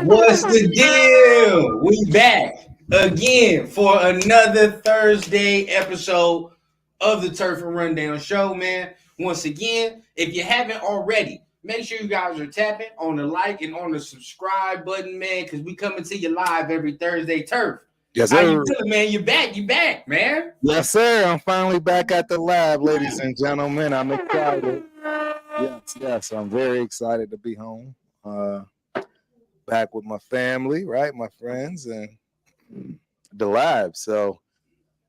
What's the deal? We back again for another Thursday episode of the TurfNRundown show, man. Once again, if you haven't already, make sure you guys are tapping on the like and on the subscribe button, man, because we coming to you live every Thursday. Turf. Yes, How sir. you feeling, man? You back, man. Yes, sir. I'm finally back at the lab, ladies and gentlemen. I'm excited. Yes, I'm very excited to be home. Back with my family, right? My friends and the lab. So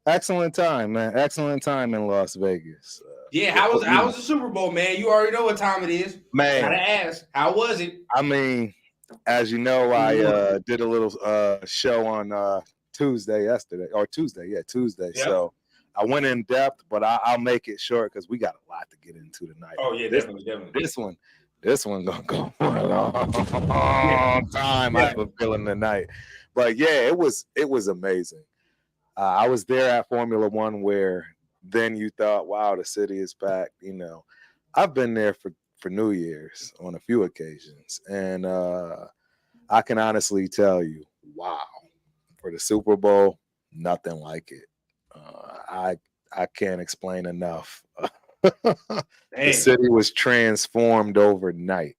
excellent time, man. Excellent time in Las Vegas. Yeah, how was the Super Bowl, man? You already know what time it is. Man, gotta ask, how was it? I mean, as you know, I did a little show on Tuesday. Tuesday. Yep. So I went in depth, but I'll make it short because we got a lot to get into tonight. Oh yeah, definitely. This one gonna go for a long time. I have a feeling tonight, but yeah, it was amazing. I was there at Formula One where then you thought, wow, the city is packed. You know, I've been there for New Year's on a few occasions, and I can honestly tell you, wow, for the Super Bowl, nothing like it. I can't explain enough. The city was transformed overnight,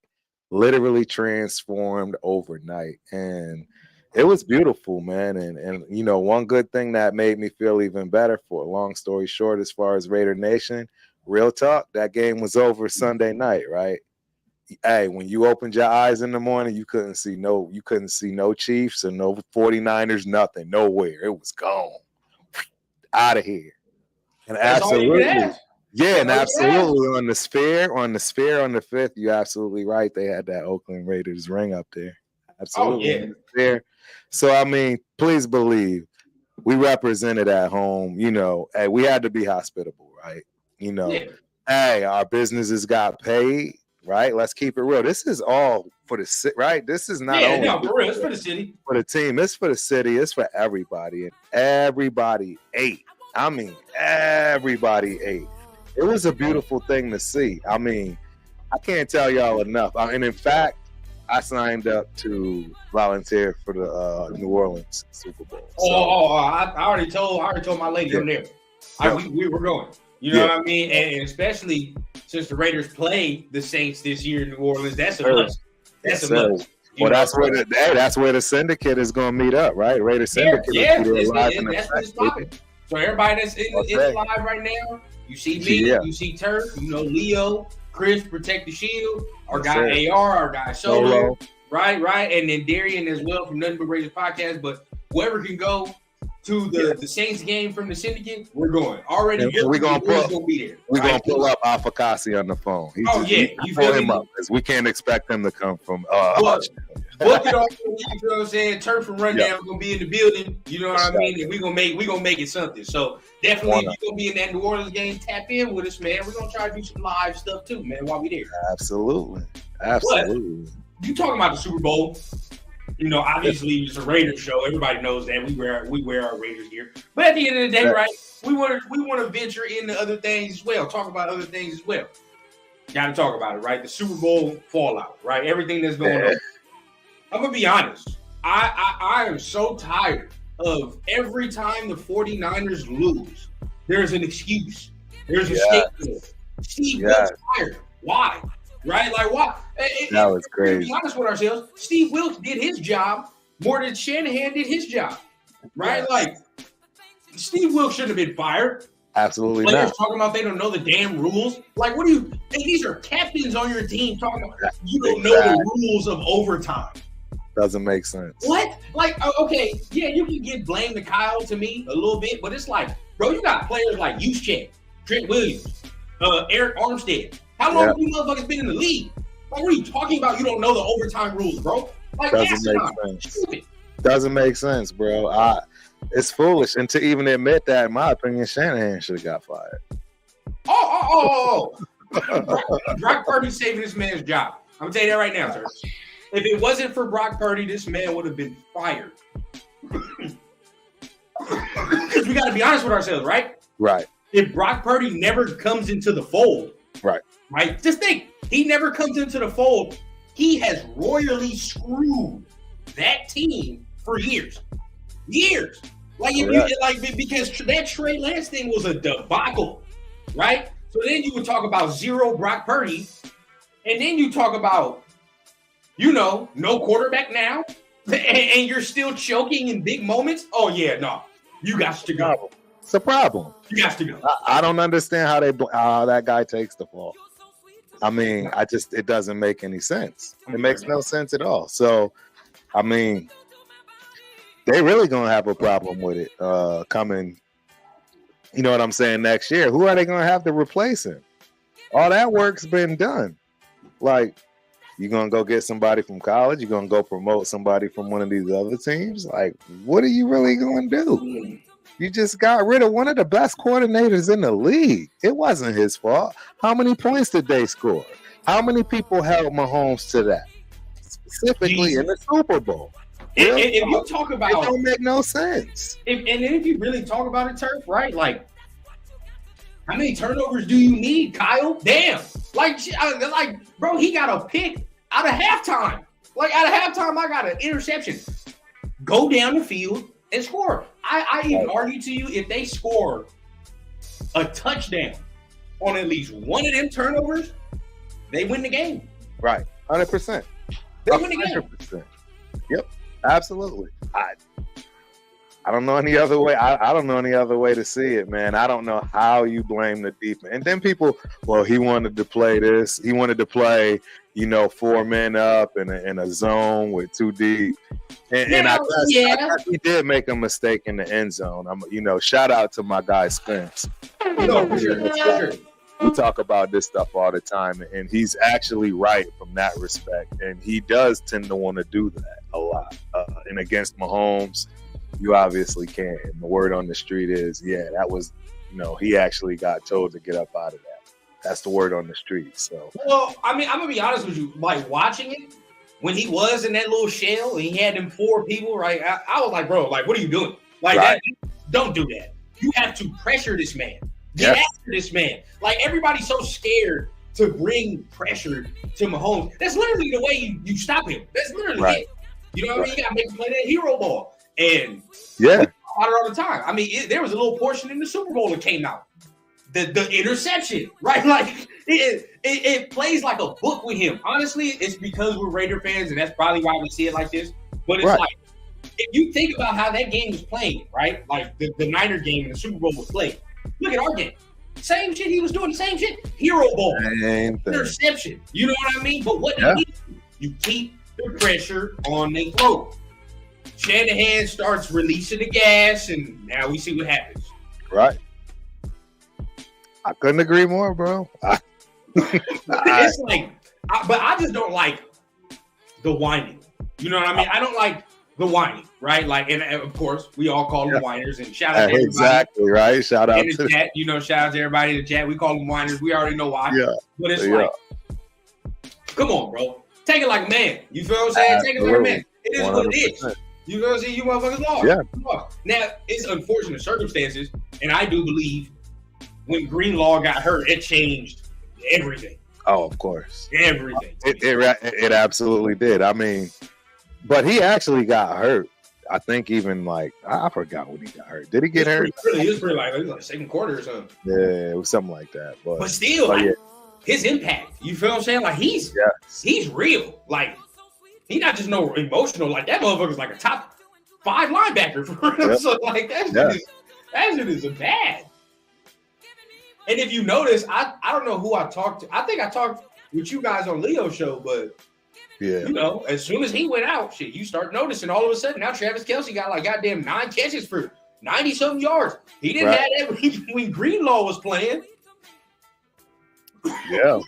literally transformed overnight, and it was beautiful, man. And you know, one good thing that made me feel even better, for a long story short, as far as Raider Nation, real talk, that game was over Sunday night, right? Hey, when you opened your eyes in the morning, you couldn't see no Chiefs or no 49ers, nothing, nowhere. It was gone. Out of here. And that's absolutely, and absolutely on the sphere on the 5th, you're absolutely right. They had that Oakland Raiders ring up there. Absolutely. There. So I mean, please believe we represented at home. You know, hey, we had to be hospitable, right? You know, hey, our businesses got paid, right? Let's keep it real. This is all for the city, right? This is not only for real. It's for the city, for the team. It's for the city. It's for everybody, and everybody ate. I mean, everybody ate. It was a beautiful thing to see. I mean, I can't tell y'all enough. And in fact, I signed up to volunteer for the New Orleans Super Bowl. I already told my lady I'm there. We were going. You know what I mean? And especially since the Raiders play the Saints this year in New Orleans, that's a must. That's a must. Well, that's where the syndicate is going to meet up, right? Raider syndicate. That's what it's popping. So everybody that's in live right now, you see me, you see Turf, you know, Leo, Chris, Protect the Shield, our guy AR, our guy Solo, right, and then Darian as well from Nothing But Raiders podcast. But whoever can go to the Saints game from the syndicate, we're going. Already, we're gonna be there. We're gonna pull up Alpha Kasi on the phone. You pull him up, because we can't expect him to come from. Book it off, you know what I'm saying? TurfNRundown gonna be in the building. You know what I mean? And we gonna make it something. So definitely, if you're gonna be in that New Orleans game, tap in with us, man. We're gonna try to do some live stuff too, man, while we there. Absolutely. But you talking about the Super Bowl? You know, obviously it's a Raiders show. Everybody knows that we wear our Raiders gear. But at the end of the day, right? We want to venture into other things as well. Talk about other things as well. Got to talk about it, right? The Super Bowl fallout, right? Everything that's going on. I'm gonna be honest. I am so tired of every time the 49ers lose, there's an excuse. There's a scapegoat. Steve Wilkes fired. Why? Right? Like, why? That was crazy. To be honest with ourselves, Steve Wilkes did his job more than Shanahan did his job. Right? Yeah. Like, Steve Wilkes shouldn't have been fired. Absolutely Players not. Talking about they don't know the damn rules. Like, what do you? Hey, these are captains on your team talking about you don't know the rules of overtime. Doesn't make sense. What? Like, okay, yeah, you can give blame to Kyle to me a little bit, but it's like, bro, you got players like Juszczyk, Trent Williams, Eric Armstead. How long have you motherfuckers been in the league? Like, what are you talking about? You don't know the overtime rules, bro. Like, doesn't make sense. Stupid. Doesn't make sense, bro. It's foolish. And to even admit that, in my opinion, Shanahan should have got fired. Brock Purdy saving this man's job. I'm gonna tell you that right now, sir. If it wasn't for Brock Purdy, this man would have been fired. Because we got to be honest with ourselves, right? Right. If Brock Purdy never comes into the fold, right? Just think, he never comes into the fold. He has royally screwed that team for years. Like, because that Trey Lance thing was a debacle, right? So then you would talk about zero Brock Purdy, and then you talk about, no quarterback now, and you're still choking in big moments. Oh yeah, no, you got to go. It's a problem. You got to go. I don't understand how that guy takes the fall. I mean, it doesn't make any sense. It makes no sense at all. So, I mean, they really gonna have a problem with it coming. You know what I'm saying? Next year, who are they gonna have to replace him? All that work's been done. Like, you gonna go get somebody from college? You gonna go promote somebody from one of these other teams? Like, what are you really gonna do? You just got rid of one of the best coordinators in the league. It wasn't his fault. How many points did they score? How many people held Mahomes to that? Specifically in the Super Bowl. If you talk about it, don't make no sense. If you really talk about it, Turf, right? Like, how many turnovers do you need, Kyle? Damn. Like, bro, he got a pick out of halftime. Like, out of halftime, I got an interception. Go down the field and score. I even argue to you, if they score a touchdown on at least one of them turnovers, they win the game. Right. 100%. They win the game. 100%. Yep. Absolutely. I don't know any other way. I don't know any other way to see it, man. I don't know how you blame the defense. And then people, well, he wanted to play this. He wanted to play, 4 men up in a zone with 2 deep. And I guess he did make a mistake in the end zone. Shout out to my guy Spence. We talk about this stuff all the time, and he's actually right from that respect. And he does tend to want to do that a lot. And against Mahomes, you obviously can. And the word on the street is, that was, he actually got told to get up out of that. That's the word on the street. So, well, I mean, I'm gonna be honest with you. Like, watching it when he was in that little shell and he had them 4 people, right? I was like, bro, like, what are you doing? Like, don't do that. You have to pressure this man. Get after this man. Like, everybody's so scared to bring pressure to Mahomes. That's literally the way you stop him. That's literally it. You know what I mean? You gotta make him play that hero ball. And we talk about it all the time. I mean, there was a little portion in the Super Bowl that came out. The interception, right? Like, it plays like a book with him. Honestly, it's because we're Raider fans, and that's probably why we see it like this. But it's like, if you think about how that game was played, right? Like, the Niner game and the Super Bowl was played. Look at our game. Same shit he was doing, same shit. Hero ball. Interception. You know what I mean? But what do you keep the pressure on their throat. Shanahan starts releasing the gas, and now we see what happens. Right. I couldn't agree more, bro. It's like, but I just don't like the whining. You know what I mean? I don't like the whining, right? Like, and of course, we all call them whiners. And shout out to everybody. Exactly, right? Shout out to the chat. Shout out to everybody in the chat. We call them whiners. We already know why. Yeah. But it's like, come on, bro. Take it like a man. You feel what I'm saying? Take it like a man. It is 100%. What it is. You know what I'm saying? You motherfuckers lost. Yeah. Now, it's unfortunate circumstances, and I do believe when Greenlaw got hurt, it changed everything. Oh, of course. Everything. It absolutely did. I mean, but he actually got hurt. I think even like, I forgot when he got hurt. Did he get hurt? It was pretty like second quarter or something. Yeah, it was something like that. But still, his impact. You feel what I'm saying? Like, he's real. Like, he's not just no emotional. Like, that motherfucker's like a top 5 linebacker for real. Yep. So, like, that shit is bad. And if you notice, I don't know who I talked to. I think I talked with you guys on Leo's show, but as soon as he went out, shit, you start noticing all of a sudden now Travis Kelce got like goddamn 9 catches for 90-something yards. He didn't have that when Greenlaw was playing. Yeah,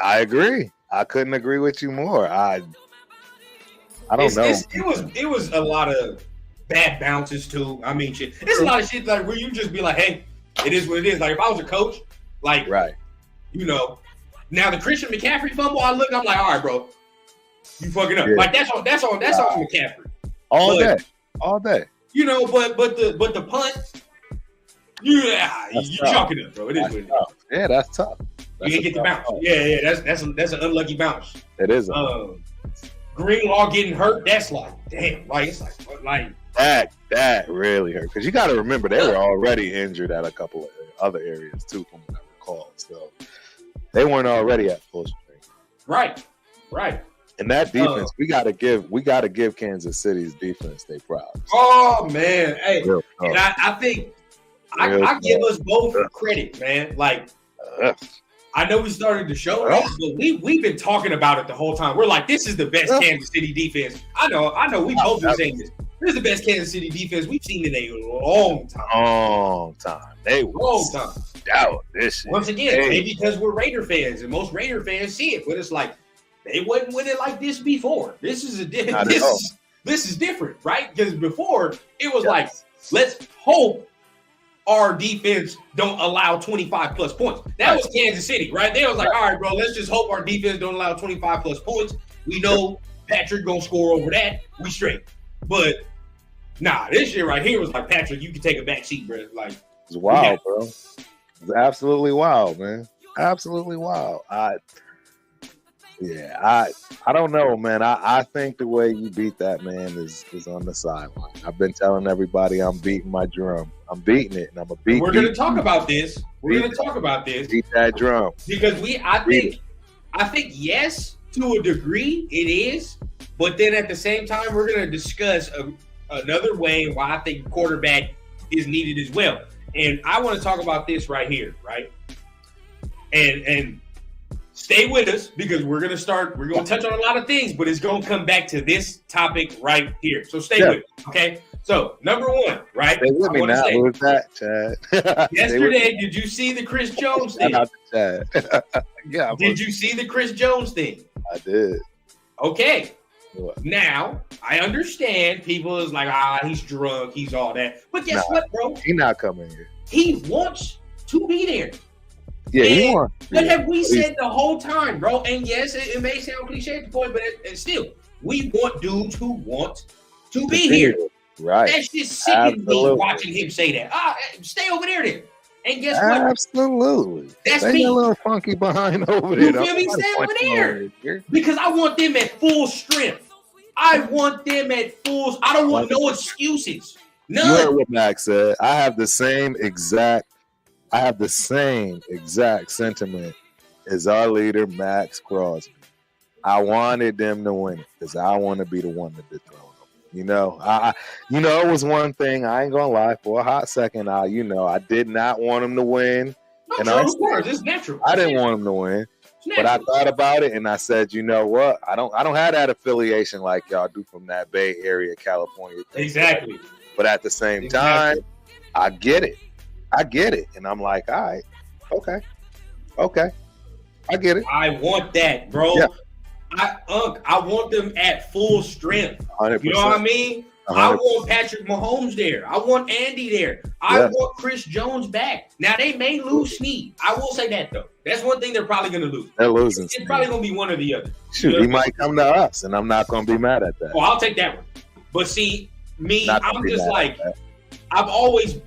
I agree. I couldn't agree with you more. I don't know. It was a lot of bad bounces too. I mean, shit. It's a lot of shit like where you just be like, hey, it is what it is. Like, if I was a coach, like, now the Christian McCaffrey fumble, I'm like, all right, bro, you fucking up. Yeah. Like, that's on McCaffrey. All day. You know, but the punt, you chalk it up, bro. It is what it is. Yeah, that's tough. You didn't get the bounce. Yeah, that's an unlucky bounce. It is. Yeah. getting hurt, that's like, damn, like it's like That really hurt because you got to remember they were already injured at a couple of other areas too, from what I recall. So they weren't already at full strength. Right. And that defense, we got to give Kansas City's defense their props. Oh man, hey, and I think I give us both credit, man. Like, I know we started the show, right? But we've been talking about it the whole time. We're like, this is the best Kansas City defense. I know. We both been saying this. This is the best Kansas City defense we've seen in a long time. Long time. Doubt this shit. Once again, maybe because we're Raider fans and most Raider fans see it, but it's like they wasn't winning like this before. This is this is different, right? Because before it was like, let's hope our defense don't allow 25 plus points. That was Kansas City, right? They was like, all right, bro, let's just hope our defense don't allow 25 plus points. We know Patrick gonna score over that. We straight. But nah, this shit right here was like, Patrick, you can take a back seat, bro. Like, it's wild, bro. It's absolutely wild, man. Absolutely wild. I don't know, man. I think the way you beat that man is on the sideline. I've been telling everybody I'm beating my drum. I'm beating it, and I'm gonna beat. We're gonna talk about this. We're gonna talk about this. Beat that drum because I think yes, to a degree it is, but then at the same time we're gonna discuss another way why I think quarterback is needed as well. And I want to talk about this right here, right? And stay with us because we're gonna touch on a lot of things, but it's gonna come back to this topic right here. So stay with us, okay? So number one, right? Stay with me now. Who was that, Chad? Yesterday, did you see the Chris Jones thing? Chad. Yeah. Did you see the Chris Jones thing? I did. Okay. What? Now I understand people is like, he's drunk, he's all that. But guess what, bro? He's not coming here. He wants to be there. Yeah, he wants. What have we said the whole time, bro? And yes, it may sound cliche at the point, but still, we want dudes who want to be here. Right. That's just sickening me watching him say that. Stay over there then. And guess what? Absolutely. That's me. A little funky behind over there. You feel me? Stay over there. Because I want them at full strength. I want them at full. I don't want no excuses. None. You heard what Max said. I have the same exact sentiment as our leader, Max Crosby. I wanted them to win it because I want to be the one to dethrone them. You know, it was one thing. I ain't gonna lie. For a hot second, I did not want them to win. Of course, it's natural. I didn't want them to win, but I thought about it and I said, you know what? I don't have that affiliation like y'all do from that Bay Area, California. Exactly. But at the same time, I get it. And I'm like, all right, okay. I get it. I want that, bro. Yeah. I want them at full strength. 100%. You know what I mean? 100%. I want Patrick Mahomes there. I want Andy there. I want Chris Jones back. Now, they may lose Snead. I will say that, though. That's one thing they're probably going to lose. They're losing. It's probably going to be one or the other. Shoot, he might come to us, and I'm not going to be mad at that. Oh, I'll take that one. But see, me, I'm just like, I've always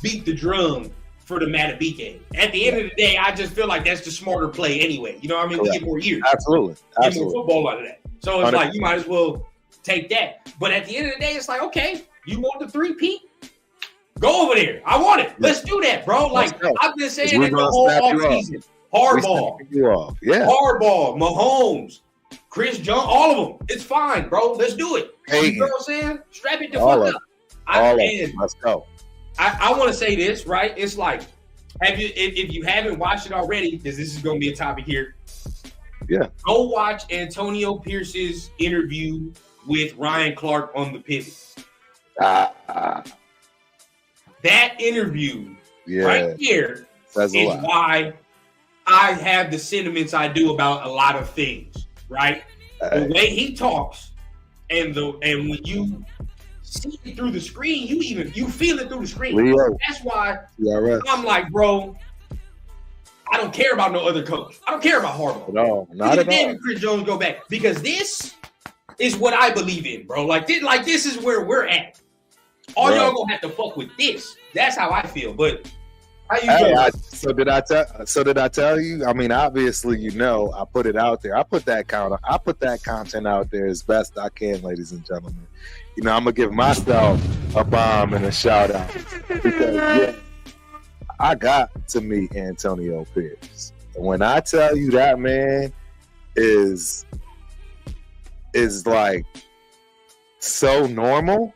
beat the drum for the Matabike game. At the end of the day, I just feel like that's the smarter play anyway. You know what I mean? Correct. We get more years. Absolutely. Get more football out of that. So it's 100%. Like, you might as well take that. But at the end of the day, it's like, okay, you want the 3-peat? Go over there. I want it. Let's do that, bro. Like, I've been saying it the whole offseason. Hardball. Yeah. Hardball, Mahomes, Chris Jones, all of them. It's fine, bro. Let's do it. You know what I'm saying? Strap it the fuck up. Let's go. I want to say this, right? It's like, if you haven't watched it already, because this is going to be a topic here. Yeah. Go watch Antonio Pierce's interview with Ryan Clark on the Pivot. That interview right there is why I have the sentiments I do about a lot of things, right? The way he talks and when you see it through the screen, you feel it through the screen. Leo. That's why I'm like, bro, I don't care about no other coach. I don't care about Harbaugh. No, not at all. Chris Jones go back because this is what I believe in, bro. Like this is where we're at. All y'all gonna have to fuck with this. That's how I feel. But How you doing? So did I tell you? I mean, obviously, you know, I put it out there. I put that content out there as best I can, ladies and gentlemen. You know, I'm gonna give myself a bomb and a shout out because yeah, I got to meet Antonio Pierce. And when I tell you that man is like so normal,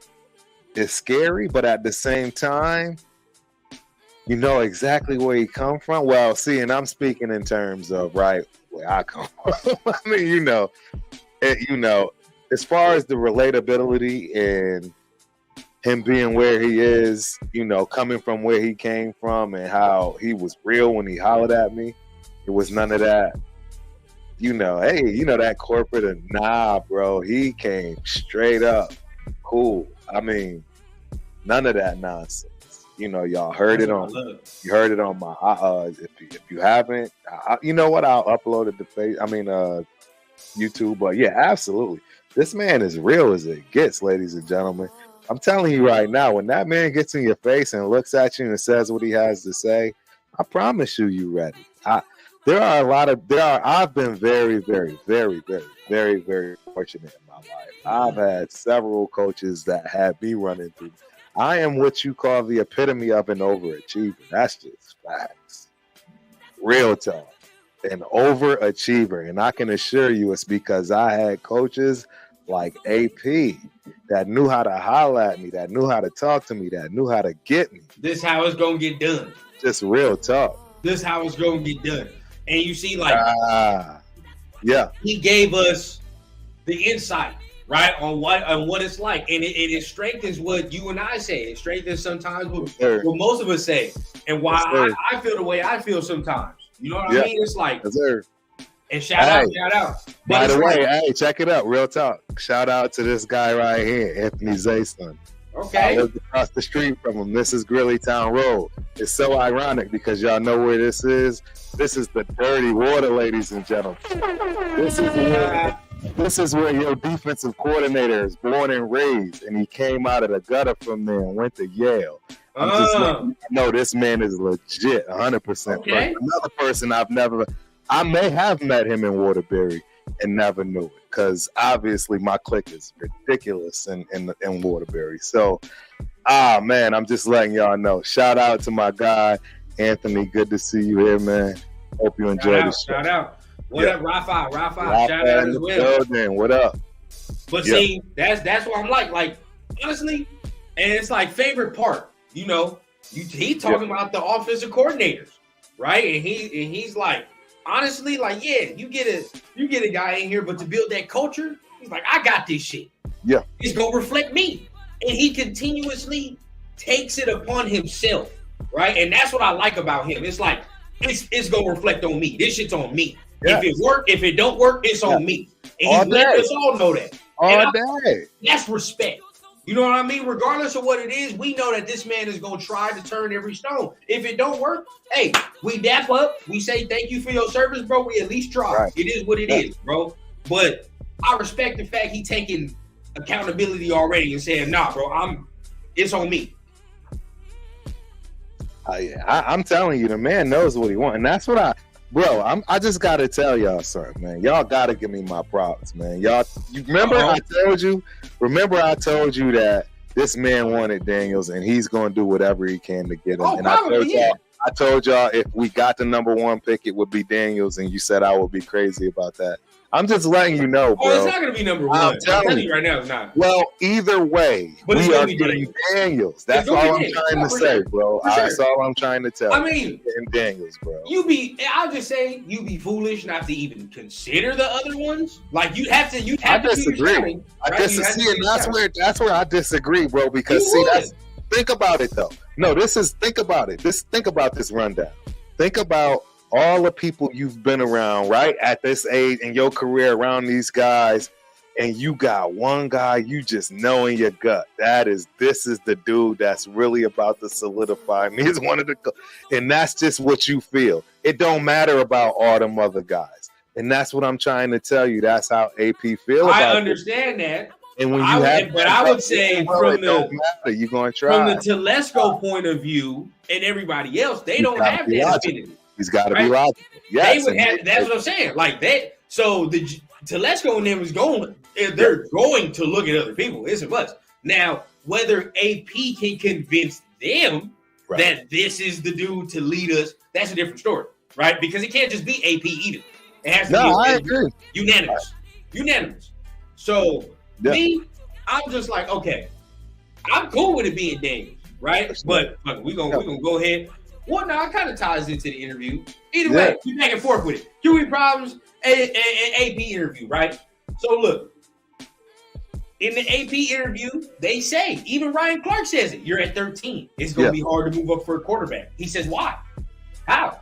it's scary, but at the same time, you know exactly where he come from. Well, see, and I'm speaking in terms of right where I come from. I mean, you know, as far as the relatability and him being where he is, you know, coming from where he came from and how he was real when he hollered at me. It was none of that, you know, hey, you know, that corporate and nah, bro. He came straight up cool. I mean, none of that nonsense. You know, y'all heard it on. You heard it on my. If you haven't, you know what? I'll upload it to YouTube. But yeah, absolutely, this man is real as it gets, ladies and gentlemen. I'm telling you right now, when that man gets in your face and looks at you and says what he has to say, I promise you ready. I've been very, very, very, very, very, very fortunate in my life. I've had several coaches that had me running through. I am what you call the epitome of an overachiever. That's just facts. Real talk. An overachiever. And I can assure you it's because I had coaches like AP that knew how to holler at me, that knew how to talk to me, that knew how to get me. This how it's going to get done. Just real talk. This how it's going to get done. And you see, like, yeah, he gave us the insight. Right, on what it's like, and it strengthens what you and I say. It strengthens sometimes what most of us say, and why I feel the way I feel sometimes. You know what I mean? It's like, and shout out. By the way, hey, check it out. Real talk. Shout out to this guy right here, Anthony Zayson. Okay. I lived across the street from him. This is Greeleytown Road. It's so ironic because y'all know where this is. This is the dirty water, ladies and gentlemen. This is where your defensive coordinator is born and raised, and he came out of the gutter from there and went to Yale. I'm just letting you know this man is legit, 100%. Okay. Another person I may have met him in Waterbury and never knew it because obviously my clique is ridiculous in Waterbury. So, man, I'm just letting y'all know. Shout out to my guy, Anthony. Good to see you here, man. Hope you enjoyed the show. Shout out. What up, Rafa? Shout out as well. What up? But see, that's what I'm like honestly, and it's like favorite part. You know, he talking about the offensive coordinators, right? And he's like, honestly, like, yeah, you get a guy in here, but to build that culture, he's like, I got this shit. Yeah, it's gonna reflect me, and he continuously takes it upon himself, right? And that's what I like about him. It's like it's gonna reflect on me. This shit's on me. Yeah. If it work, if it don't work, it's on me. And he let us all know that. All day. That's respect. You know what I mean? Regardless of what it is, we know that this man is going to try to turn every stone. If it don't work, hey, we dap up. We say thank you for your service, bro. We at least try. Right. It is what it is, bro. But I respect the fact he taking accountability already and saying, nah, bro, it's on me. I'm telling you, the man knows what he wants. And that's what I just gotta tell y'all something, man. Y'all gotta give me my props, man. Y'all, you remember I told you that this man wanted Daniels and he's gonna do whatever he can to get him. And I told y'all if we got the number one pick, it would be Daniels, and you said I would be crazy about that. I'm just letting you know, bro. It's not going to be number one. I'm telling you right now, it's not. Well, either way, we are getting Daniels. That's all I'm trying to say, bro. That's all I'm trying to tell. I mean, Daniels, bro. I'll just say, you be foolish not to even consider the other ones. Like you have to. I disagree. I disagree, and that's where I disagree, bro. Because think about it though. No, think about it. Think about this rundown. Think about all the people you've been around, right, at this age in your career around these guys, and you got one guy you just know in your gut. This is the dude that's really about to solidify me. He's one of the, and that's just what you feel. It don't matter about all them other guys. And that's what I'm trying to tell you. That's how AP feel about it. I understand that. And when I would say from you're going to try. From the Telesco point of view and everybody else, they don't have that affinity. He's got to be logical. Yes, they would have. That's what I'm saying. Like that. So the Telesco and them is going. They're going to look at other people. It's a must. Now, whether AP can convince them that this is the dude to lead us, that's a different story, right? Because it can't just be AP either. It has to be unanimous. So me, I'm just like, okay, I'm cool with it being Daniels, right? But we're gonna go ahead. Well, no, it kind of ties into the interview. Either way, we back and forth with it. QE problems and AP interview, right? So look, in the AP interview, they say, even Ryan Clark says it, you're at 13. It's going to be hard to move up for a quarterback. He says, why? How?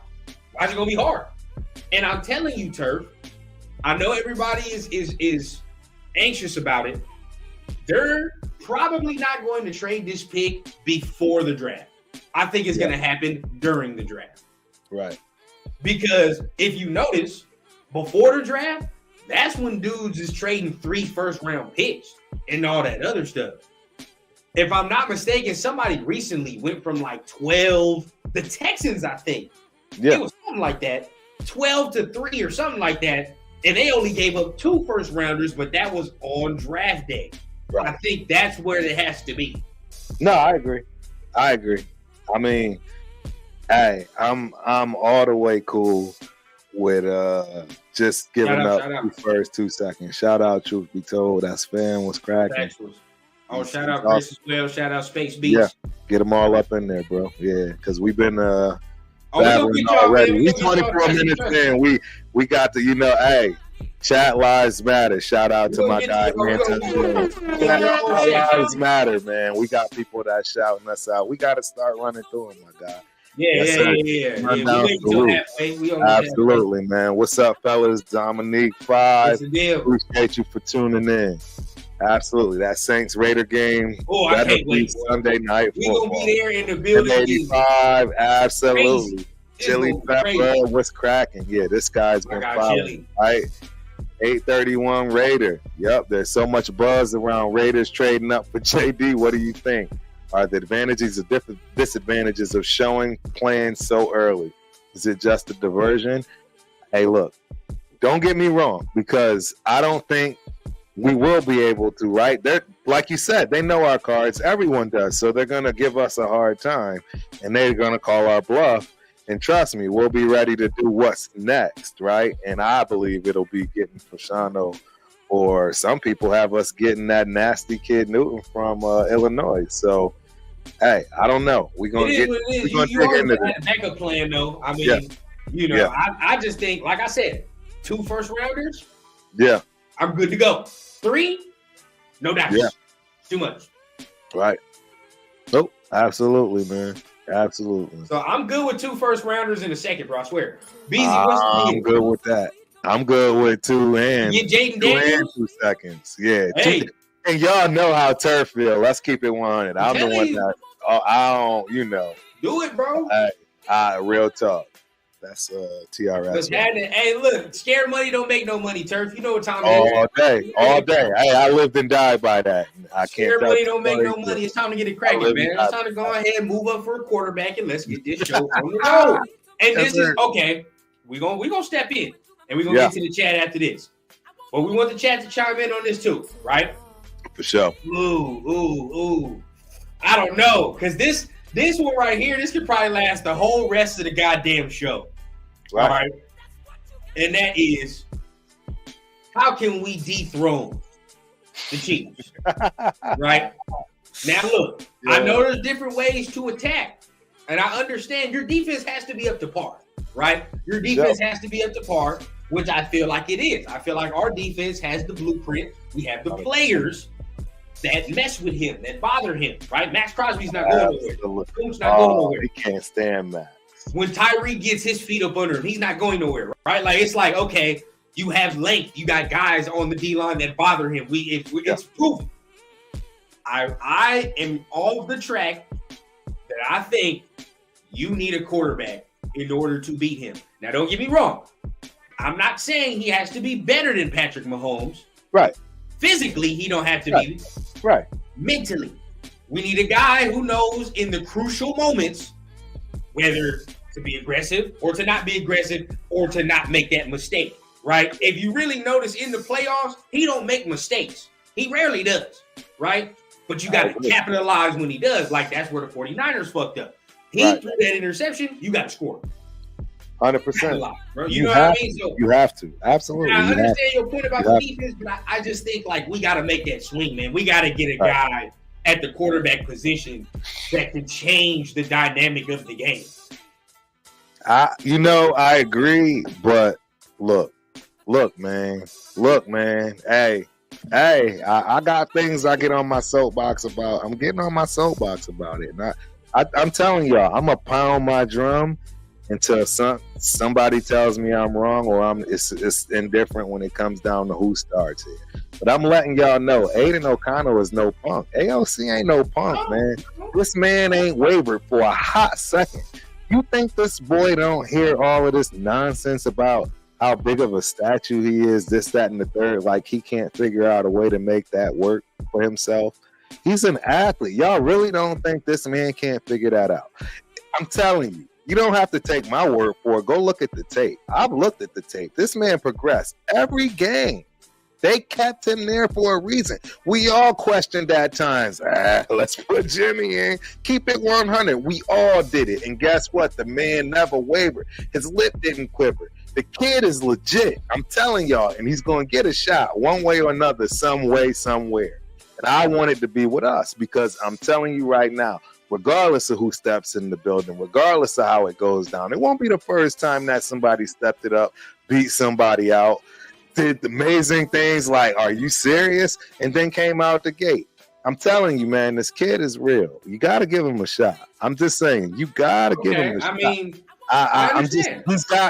Why is it going to be hard? And I'm telling you, Turf, I know everybody is anxious about it. They're probably not going to trade this pick before the draft. I think it's going to happen during the draft. Right. Because if you notice, before the draft, that's when dudes is trading 3 first-round picks and all that other stuff. If I'm not mistaken, somebody recently went from like 12, the Texans, I think. Yeah. It was something like that, 12 to 3 or something like that. And they only gave up 2 first-rounders, but that was on draft day. Right. I think that's where it has to be. No, I agree. I mean, hey, I'm all the way cool with just giving up first 2 seconds. Shout out, truth be told, that's fan was cracking. Shout out Chris as well. Shout out Space Beats. Yeah, get them all up in there, bro. Yeah, because we've been battling already. We 24 minutes in. We got to, hey, chat lives matter. Shout out to my guy, man. Chat lives matter, man. We got people that shouting us out. We got to start running through them, my guy. Yeah. Absolutely, man. What's up, fellas? Dominique 5. Appreciate you for tuning in. Absolutely. That Saints Raider game. Oh, I can't wait. Sunday night. We're going to be there in the building. 85. Absolutely. Chili Pepper. What's cracking? Yeah, this guy's been following. Right? 831 Raider. Yep. There's so much buzz around Raiders trading up for JD. What do you think? Are the advantages or disadvantages of showing plans so early? Is it just a diversion? Hey, look, don't get me wrong, because I don't think we will be able to, right? They're, like you said, they know our cards. Everyone does. So they're going to give us a hard time, and they're going to call our bluff. And trust me, we'll be ready to do what's next, right? And I believe it'll be getting Fashano, or some people have us getting that nasty kid Newton from Illinois. So, hey, I don't know. We're going to dig into this. Backup plan, though. I mean, I just think, like I said, 2 first-rounders. Yeah. I'm good to go. 3, no doubt. Yeah. Too much. Right. Nope. Absolutely, man. Absolutely. So I'm good with 2 first-rounders in a second, bro. I swear. I'm good with that. I'm good with 2 and 2 seconds. Yeah. Hey. And y'all know how Turf feel. Let's keep it 100. I'm the one that I don't, Do it, bro. Real talk. That's TRS. Hey, look, scared money don't make no money, Turf. You know what time it is. All day. Hey, I lived and died by that. Scared money don't make no money. It's time to get it cracking, man. It's time to go ahead and move up for a quarterback, and let's get this show on the road. And this is okay. We're gonna step in, and we're gonna get to the chat after this. But we want the chat to chime in on this too, right? For sure. Ooh. I don't know, because this one right here, this could probably last the whole rest of the goddamn show. Right. All right. And that is, how can we dethrone the Chiefs? Right? Now, look, I know there's different ways to attack. And I understand your defense has to be up to par, right? Your defense has to be up to par, which I feel like it is. I feel like our defense has the blueprint. We have the players that mess with him, that bother him, right? Max Crosby's not going nowhere. Coop's not going nowhere. He can't stand Max. When Tyree gets his feet up under him, he's not going nowhere, right? Like, it's like, okay, you have length. You got guys on the D-line that bother him. It's proven. I am off the track that I think you need a quarterback in order to beat him. Now, don't get me wrong. I'm not saying he has to be better than Patrick Mahomes. Right. Physically, he don't have to Right. be. Right. Mentally, we need a guy who knows in the crucial moments whether to be aggressive or to not be aggressive or to not make that mistake, right? If you really notice in the playoffs, he don't make mistakes. He rarely does, right? But you got to capitalize when he does. Like, that's where the 49ers fucked up. He threw that interception, you got to score. 100%. You know what I mean? So, you have to. Absolutely. I understand your point about the defense, but I just think, like, we got to make that swing, man. We got to get a guy at the quarterback position that can change the dynamic of the game. I agree, but look, man. Hey, I got things I get on my soapbox about. I'm getting on my soapbox about it. And I'm telling y'all, I'm gonna pound my drum until somebody tells me I'm wrong or it's indifferent when it comes down to who starts here. But I'm letting y'all know, Aiden O'Connell is no punk. AOC ain't no punk, man. This man ain't wavered for a hot second. You think this boy don't hear all of this nonsense about how big of a statue he is, this, that, and the third? Like, he can't figure out a way to make that work for himself. He's an athlete. Y'all really don't think this man can't figure that out? I'm telling you, you don't have to take my word for it. Go look at the tape. I've looked at the tape. This man progressed every game. They kept him there for a reason. We all questioned at times. Let's put Jimmy in. Keep it 100. We all did it. And guess what? The man never wavered. His lip didn't quiver. The kid is legit. I'm telling y'all. And he's going to get a shot one way or another, some way, somewhere. And I want it to be with us because I'm telling you right now, regardless of who steps in the building, regardless of how it goes down, it won't be the first time that somebody stepped it up, beat somebody out, did amazing things like, are you serious? And then came out the gate. I'm telling you, man, this kid is real. You got to give him a shot. I'm just saying, you got to give him a shot. I'm just,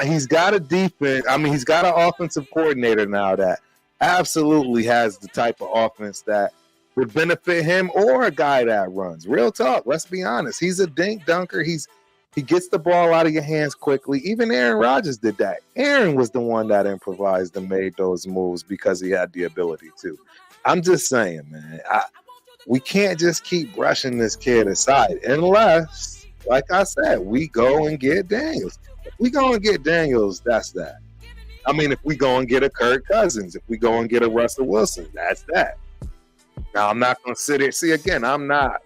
he's got a defense. I mean, he's got an offensive coordinator now that absolutely has the type of offense that would benefit him or a guy that runs. Real talk. Let's be honest. He's a dink dunker. He gets the ball out of your hands quickly. Even Aaron Rodgers did that. Aaron was the one that improvised and made those moves because he had the ability to. I'm just saying, man, we can't just keep brushing this kid aside unless, like I said, we go and get Daniels. If we go and get Daniels, that's that. I mean, if we go and get a Kirk Cousins, if we go and get a Russell Wilson, that's that. Now, I'm not going to sit here. See, again, I'm not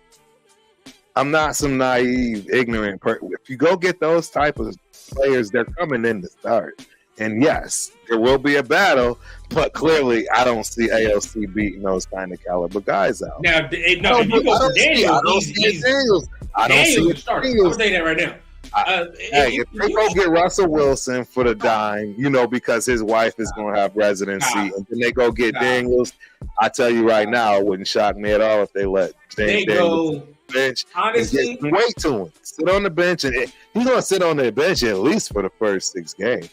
some naive, ignorant person. If you go get those type of players, they're coming in to start. And yes, there will be a battle, but clearly I don't see AOC beating those kind of caliber guys out. Now, if you go for Daniels, I don't see it. I'll say that right now. If they go get Russell Wilson for the dime, because his wife is going to have residency, and then they go get Daniels, I tell you right now, it wouldn't shock me at all if they let Daniels bench. Honestly, and wait to him. Sit on the bench, and he's going to sit on the bench at least for the first 6 games.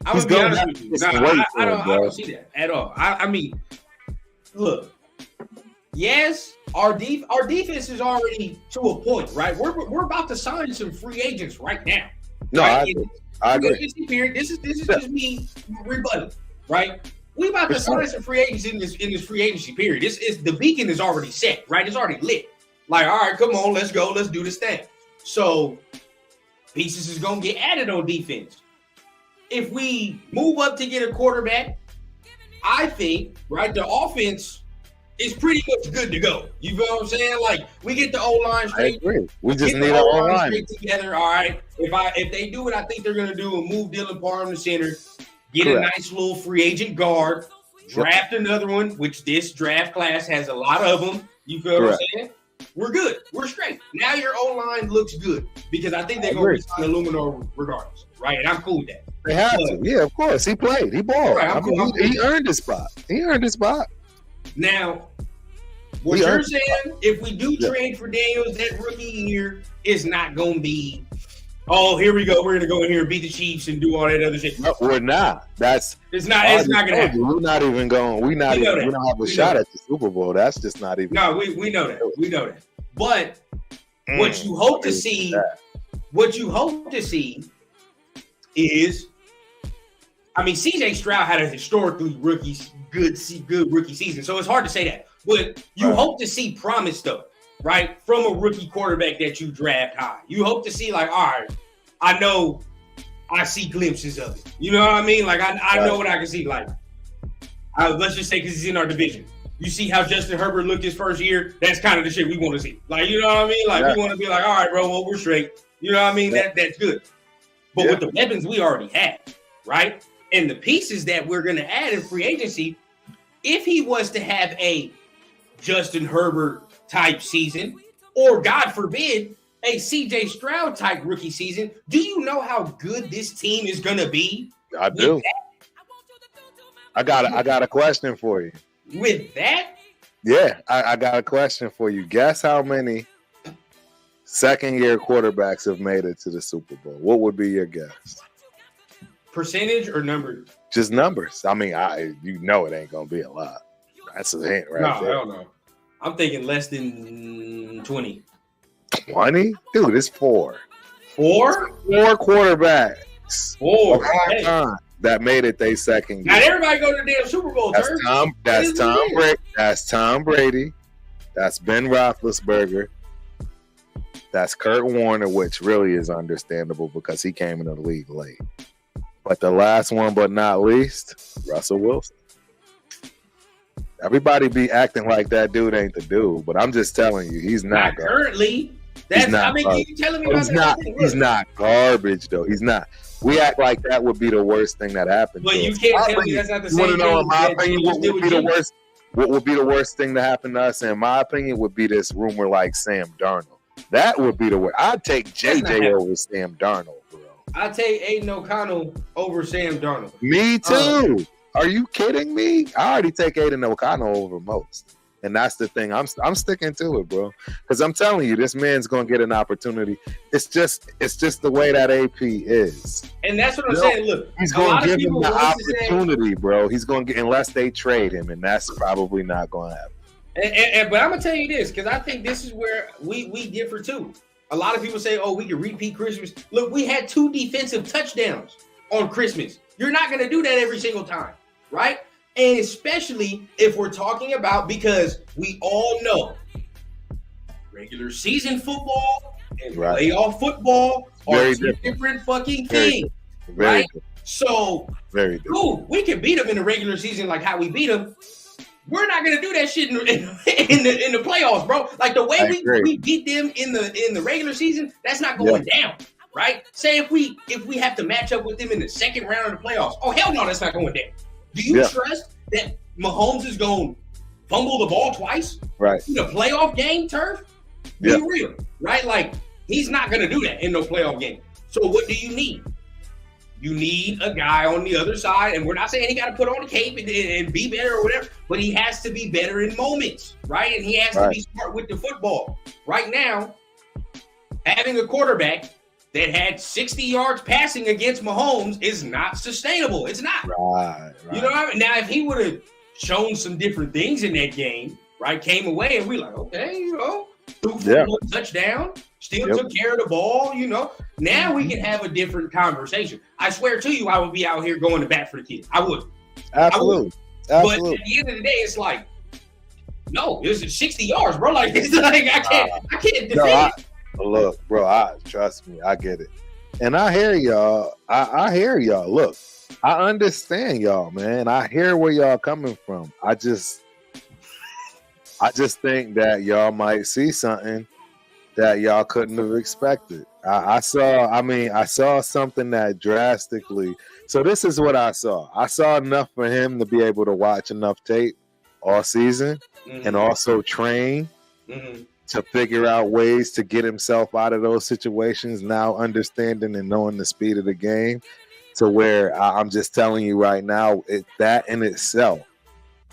I'm going to be honest with you. I don't see that at all. I mean, look, yes, our defense is already to a point, right? We're about to sign some free agents right now. No, right? I agree. This is just me rebutting, right? We about to sign some free agents in this free agency period. The beacon is already set, right? It's already lit. Like, all right, come on, let's go, let's do this thing. So pieces is gonna get added on defense. If we move up to get a quarterback, I think, right, the offense is pretty much good to go. You feel what I'm saying? Like, we get the O-line straight. I agree. We just need an O-line straight together. All right. If they do what I think they're gonna do and move Dylan Parham to center, get a nice little free agent guard, draft another one, which this draft class has a lot of them. You feel what I'm saying? We're good. We're straight. Now your O-line looks good because I think they're going to resign Illuminor regardless, right? And I'm cool with that. They have to. Yeah, of course. He played. He balled. Right, he earned his spot. Now, what you're saying, if we do trade for Daniels, that rookie year is not going to be, oh, here we go. We're going to go in here and beat the Chiefs and do all that other shit. No, we're not. It's not going to happen. We're not even going. We don't have a shot at the Super Bowl. That's just not even. No, we know that. We know that. But what you hope to see is, I mean, CJ Stroud had a historically rookie good rookie season. So it's hard to say that. But you hope to see promise, though, right? From a rookie quarterback that you draft high. You hope to see, like, all right, I know I see glimpses of it. You know what I mean? Like, I know what I can see. Like, let's just say because he's in our division. You see how Justin Herbert looked his first year? That's kind of the shit we want to see. Like, you know what I mean? Like, we want to be like, all right, bro, well, we're straight. You know what I mean? That's good. But with the weapons we already have, right? And the pieces that we're going to add in free agency, if he was to have a Justin Herbert type season, or God forbid, a CJ Stroud type rookie season, do you know how good this team is going to be? I do. I got a question for you. With that? Yeah, I got a question for you. Guess how many second-year quarterbacks have made it to the Super Bowl? What would be your guess? Percentage or numbers? Just numbers. I mean, you know it ain't gonna be a lot. That's a hint, right? No, I don't know. I'm thinking less than 20. 20? Dude, it's 4. 4? 4 quarterbacks. 4. That made it their second year. Not everybody go to the damn Super Bowl. That's Tom Brady. That's Ben Roethlisberger. That's Kurt Warner, which really is understandable because he came into the league late. But the last one, but not least, Russell Wilson. Everybody be acting like that dude ain't the dude, but I'm just telling you, he's not currently. You telling me about he's not garbage though. He's not. We act like that would be the worst thing that happened. But you can't tell me that's not the same thing. You want to know, in my opinion, what would be the worst? What would be the worst thing to happen to us? In my opinion, would be this rumor like Sam Darnold. That would be the worst. I'd take JJ over Sam Darnold, bro. I'd take Aiden O'Connell over Sam Darnold. Me too. Are you kidding me? I already take Aiden O'Connell over most. And that's the thing. I'm sticking to it, bro. Because I'm telling you, this man's gonna get an opportunity. It's just the way that AP is. And that's what I'm saying. Look, he's gonna give him the opportunity, bro. He's gonna get, unless they trade him, and that's probably not gonna happen. But I'm gonna tell you this, because I think this is where we differ too. A lot of people say, "Oh, we can repeat Christmas." Look, we had 2 defensive touchdowns on Christmas. You're not gonna do that every single time, right? And especially if we're talking about, because we all know regular season football and playoff football are 2 different fucking things, right? So, dude, we can beat them in the regular season like how we beat them. We're not gonna do that shit in the playoffs, bro. Like the way we beat them in the regular season, that's not going down, right? Say if we have to match up with them in the second round of the playoffs, oh hell no, that's not going down. Do you trust that Mahomes is going to fumble the ball twice? Right. In a playoff game, Turf? Be real, right? Like, he's not going to do that in no playoff game. So what do you need? You need a guy on the other side, and we're not saying he got to put on a cape and be better or whatever, but he has to be better in moments, right? And he has to be smart with the football. Right now, having a quarterback that had 60 yards passing against Mahomes is not sustainable. It's not. Right. You know what I mean? Now, if he would have shown some different things in that game, right, came away and we like, okay, you know, threw for 1 touchdown, still took care of the ball, you know. Now we can have a different conversation. I swear to you, I would be out here going to bat for the kid. I would. Absolutely. But at the end of the day, it's like, no, this is 60 yards, bro. Like, it's like I can't defend it. Look, bro, trust me, I get it. And I hear y'all. I hear y'all. Look, I understand y'all, man. I hear where y'all coming from. I just think that y'all might see something that y'all couldn't have expected. I saw something that drastically. So this is what I saw. I saw enough for him to be able to watch enough tape all season and also train. To figure out ways to get himself out of those situations, now understanding and knowing the speed of the game, to where I'm just telling you right now, that in itself,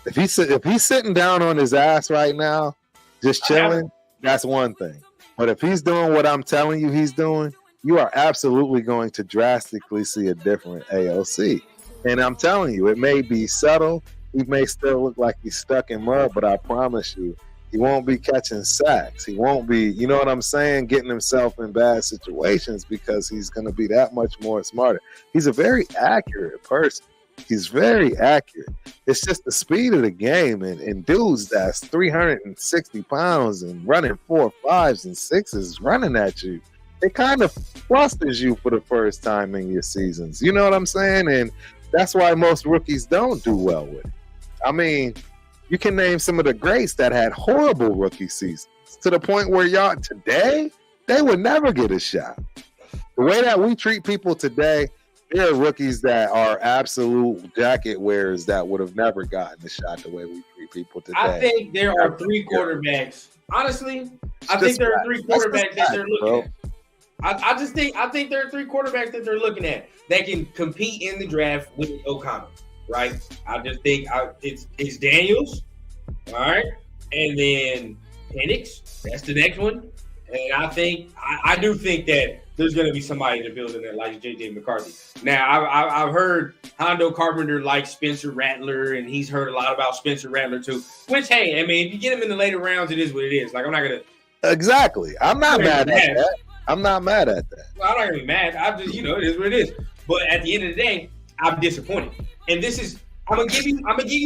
if he's sitting down on his ass right now, just chilling, that's one thing. But if he's doing what I'm telling you he's doing, you are absolutely going to drastically see a different AOC. And I'm telling you, it may be subtle. He may still look like he's stuck in mud, but I promise you, he won't be catching sacks. He won't be, you know what I'm saying, getting himself in bad situations because he's going to be that much more smarter. He's a very accurate person. He's very accurate. It's just the speed of the game, and dudes that's 360 pounds and running 4 5s and 6s running at you. It kind of flusters you for the first time in your seasons. You know what I'm saying? And that's why most rookies don't do well with it. I mean, you can name some of the greats that had horrible rookie seasons to the point where y'all today, they would never get a shot. The way that we treat people today, there are rookies that are absolute jacket wearers that would have never gotten a shot the way we treat people today. I think there are 3 quarterbacks. Honestly, I think there are 3 quarterbacks that they're looking at. I think there are 3 quarterbacks that they're looking at that can compete in the draft with O'Connell, right? I just think it's Daniels, all right, and then Penix. That's the next one, and I do think that there's going to be somebody in the building that likes J.J. McCarthy. Now, I've heard Hondo Carpenter likes Spencer Rattler, and he's heard a lot about Spencer Rattler too. Which, hey, I mean, if you get him in the later rounds, it is what it is. Like, I'm not gonna exactly. I'm not mad at that. I'm not mad at that. Well, I'm not gonna be mad. I'm just, it is what it is. But at the end of the day, I'm disappointed. And this is, I'm gonna give you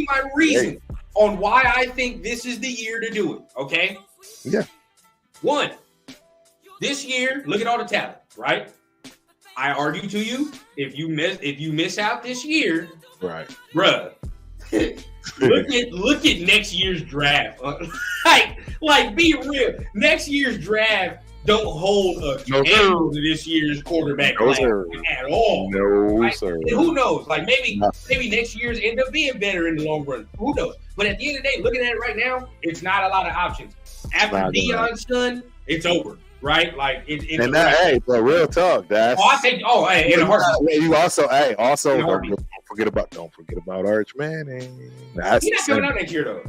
my reason on why I think this is the year to do it. Okay. Yeah. 1, this year, look at all the talent, right? I argue to you, if you miss out this year, right, bruh, look at next year's draft. like be real. Next year's draft don't hold a candle to this year's quarterback class at all. No, right? sir. And who knows? Like maybe next year's end up being better in the long run. Who knows? But at the end of the day, looking at it right now, it's not a lot of options. After Deion's son, it's over. Right, like it's and that, hey, but real talk. That's in a heartbeat. You also don't forget about Arch Manning. He's not coming out next year though.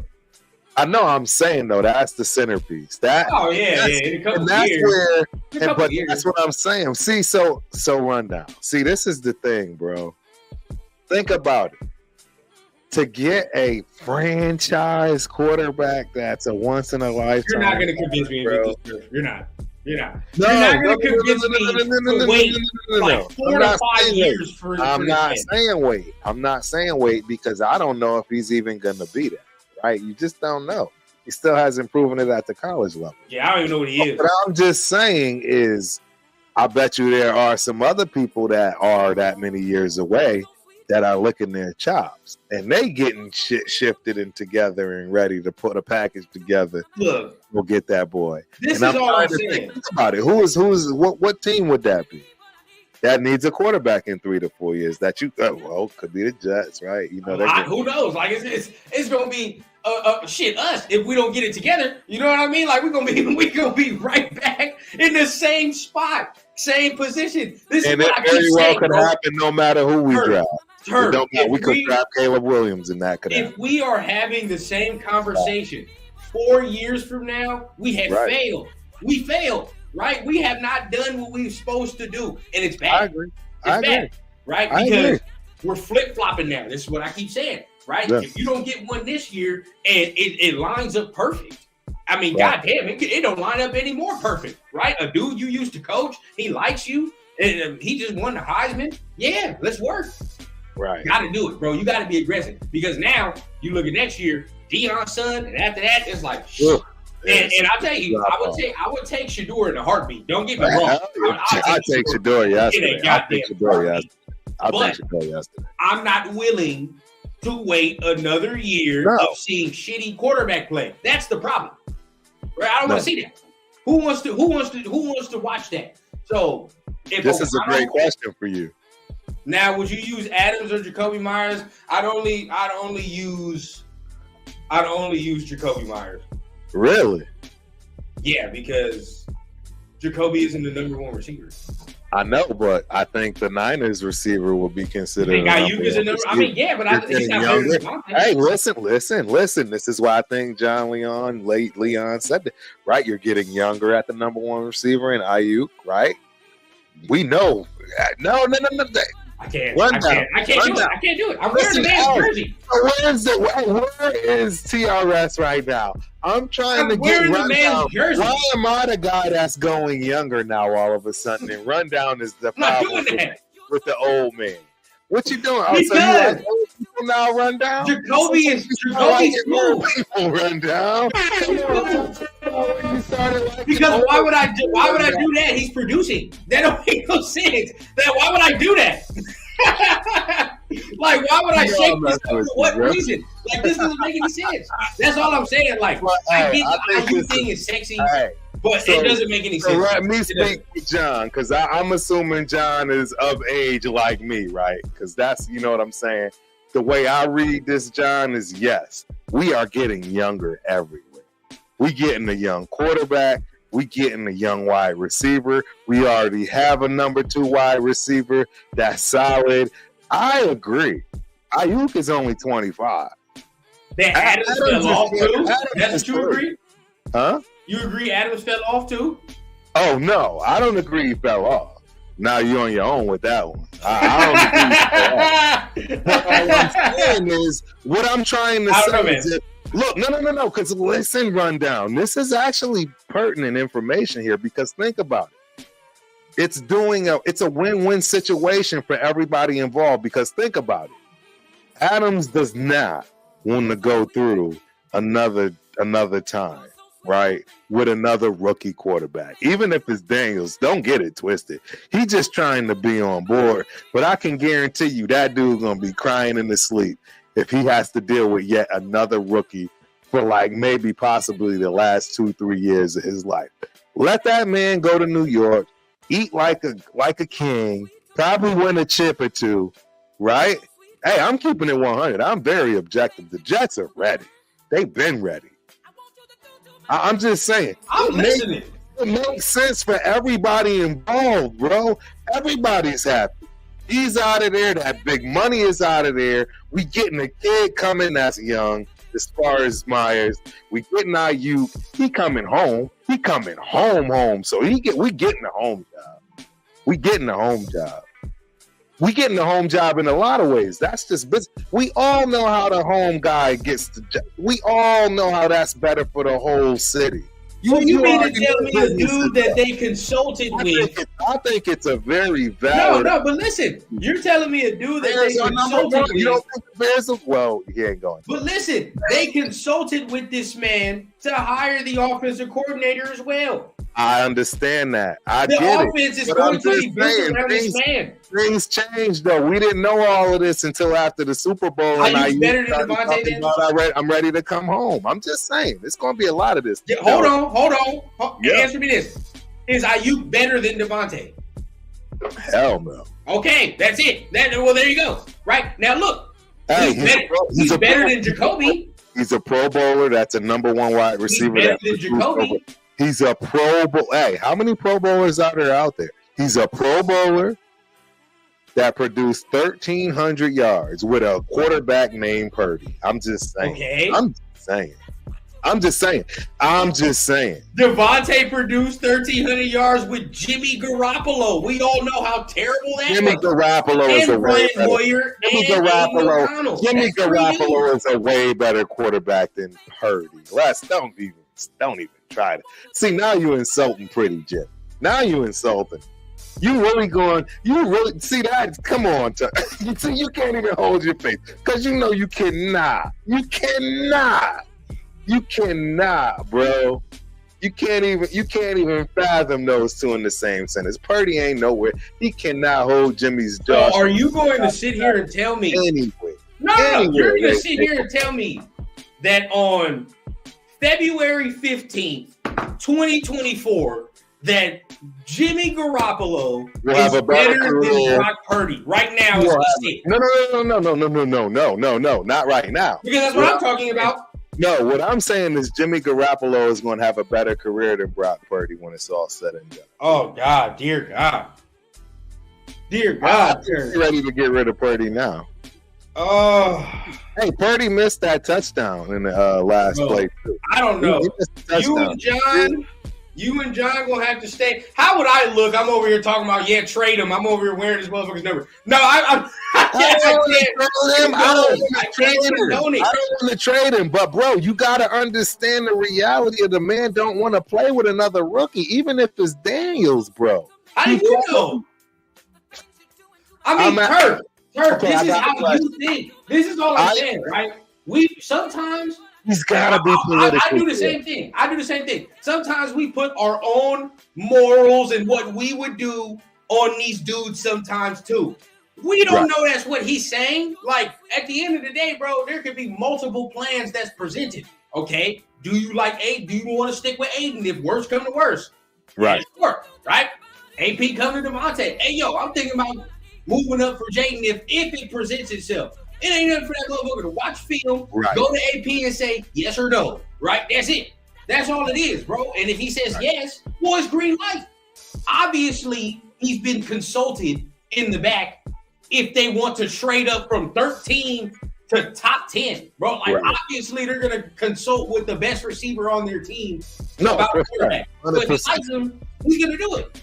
I know. I'm saying though, that's the centerpiece. That in a couple years. That's what I'm saying. See, so rundown. See, this is the thing, bro. Think about it. To get a franchise quarterback that's a once in a lifetime. You're not going to convince me with this. You're not. You're not going to convince me to wait like 4 to 5 years for I'm not saying wait because I don't know if he's even going to be that, right? You just don't know. He still hasn't proven it at the college level. Yeah, I don't even know what he is. What I'm just saying is I bet you there are some other people that are that many years away that are licking their chops and they getting shit shifted and together and ready to put a package together. Look, we'll get that boy. This is all I'm saying. Think about it. What team would that be? That needs a quarterback in 3 to 4 years. That could be the Jets, right? You know, who knows? Like it's gonna be us if we don't get it together. You know what I mean? Like we're gonna be right back in the same spot, same position. This and is what it very well could happen no matter who we draft. We could draft Caleb Williams, and that could happen. If we are having the same conversation 4 years from now, we have failed. We failed, right? We have not done what we were supposed to do, and it's bad. I agree. It's bad, right? Because we're flip-flopping now. This is what I keep saying, right? Yeah. If you don't get one this year and it lines up perfect, I mean, goddamn, it don't line up any more perfect, right? A dude you used to coach, he likes you, and he just won the Heisman. Yeah, let's work. Right. Got to do it, bro. You got to be aggressive because now you look at next year, Deion's son, and after that, it's like, and I'll tell you, I would take Shedeur in a heartbeat. Don't get me wrong. I'll take Shedeur yesterday. I'm not willing to wait another year of seeing shitty quarterback play. That's the problem. Right? I don't want to see that. Who wants to watch that? So this is a great question for you. Now, would you use Adams or Jacoby Myers? I'd only use Jacoby Myers. Really? Yeah, because Jacoby isn't the number 1 receiver. I know, but I think the Niners receiver will be considered. I mean, yeah, but he's not younger. Hey, listen. This is why I think John Leon said that. Right, you're getting younger at the number 1 receiver in Ayuk, right? We know. No. I can't do it. I'm wearing the man's jersey. Where is TRS right now? I'm trying to get Rundown. Why am I the guy that's going younger now all of a sudden? And Rundown is the problem with the old man. What you doing? Because so you like people now run down? Jacoby is smooth. People run down. Because why would I do that? He's producing. That don't make no sense. Why would I do that? Like, why would I shake this for what reason? Like, this doesn't make any sense. That's all I'm saying. Like, I get the IU thing is sexy, but it doesn't make any sense. Let me speak to John, because I'm assuming John is of age like me, right? Because that's, you know what I'm saying? The way I read this, John, is yes, we are getting younger everywhere. We getting a young quarterback. We getting a young wide receiver. We already have a number 2 wide receiver that's solid. I agree. Ayuk is only 25. That Adams fell off too? That's what you agree? Huh? You agree Adams fell off too? Oh, no. I don't agree he fell off. Now you're on your own with that one. I don't agree he fell off. What I'm saying is, what I'm trying to say is, look, no, because listen, Rundown. This is actually pertinent information here, because think about it. It's a win-win situation for everybody involved, because think about it. Adams does not want to go through another time, right, with another rookie quarterback. Even if it's Daniels, don't get it twisted. He's just trying to be on board. But I can guarantee you that dude's going to be crying in his sleep if he has to deal with yet another rookie for like maybe possibly the last 2-3 years of his life. Let that man go to New York, eat like a king, probably win a chip or two, right? Hey, I'm keeping it 100. I'm very objective. The Jets are ready. They've been ready. I'm just saying. I'm listening. It makes sense for everybody involved, bro. Everybody's happy. He's out of there. That big money is out of there. We getting a kid coming that's young, as far as Myers. We getting Ayuk. He coming home. He coming home. So we getting a home job. We getting a home job. We getting a home job in a lot of ways. That's just business. We all know how the home guy gets the job. We all know how that's better for the whole city. You mean to tell me a dude that they consulted with? I think it's a very valid. No, but listen, you're telling me a dude that they consulted with. You don't think the Bears are? Well, he ain't going. But listen, they consulted with this man to hire the offensive coordinator as well. I understand that. The offense is going to be built around this man. Things changed, though. We didn't know all of this until after the Super Bowl. Are you better than Devontae then? I'm ready to come home. I'm just saying. It's going to be a lot of this. Yeah, hold on. Yeah. Answer me this. Is Ayuk better than Devontae? Hell no. Okay, that's it. Well, there you go. Right. Now, look. He's better than Jacoby. He's a Pro Bowler. That's a number 1 wide receiver. He's better than Jacoby. He's a Pro Bowl. Hey, how many Pro Bowlers are there out there? He's a Pro Bowler that produced 1,300 yards with a quarterback named Purdy. I'm just saying. Okay. I'm just saying. Devontae produced 1,300 yards with Jimmy Garoppolo. We all know how terrible that was. Jimmy Garoppolo is a way better. Jimmy Garoppolo is a way better quarterback than Purdy. Don't even try to. See, now you're insulting Pretty Jim. Now you're insulting. You really see that? Come on, you can't even hold your face because you know you cannot. You cannot, bro. You can't even fathom those two in the same sentence. Purdy ain't nowhere. He cannot hold Jimmy's jaw. So are you going to sit here and tell me? Anyway, no, you're going to sit here and tell me that on February 15th, 2024, that Jimmy Garoppolo is better than Brock Purdy right now. No, not right now. Because that's what I'm talking about. No, what I'm saying is Jimmy Garoppolo is going to have a better career than Brock Purdy when it's all said and done. Oh, God. Dear God. Dear God. You're ready to get rid of Purdy now. Oh. Hey, Purdy missed that touchdown in the last play, too. I don't know. You and John gonna have to stay. How would I look? I'm over here talking about, trade him. I'm over here wearing this motherfucker's number. No, I don't want to trade him. But, bro, you got to understand the reality of the man don't want to play with another rookie, even if it's Daniels, bro. How do you know? I mean, Turf, Sir, this is how you think. This is all I'm saying, right? We sometimes he's gotta be political. I do the same thing. I do the same thing. Sometimes we put our own morals and what we would do on these dudes sometimes too. We don't know that's what he's saying. Like at the end of the day, bro, there could be multiple plans that's presented. Okay. Do you like Aiden? Do you want to stick with Aiden if worse come to worse? Right. Sure. Right. AP come to Devontae. Hey, yo, I'm thinking about moving up for Jaden if it presents itself. It ain't nothing for that motherfucker to watch film, go to AP and say yes or no. Right? That's it. That's all it is, bro. And if he says yes, well, it's green light. Obviously, he's been consulted in the back if they want to trade up from 13 to top 10, bro. Like, obviously, they're going to consult with the best receiver on their team about the quarterback. But if he likes him, he's going to do it.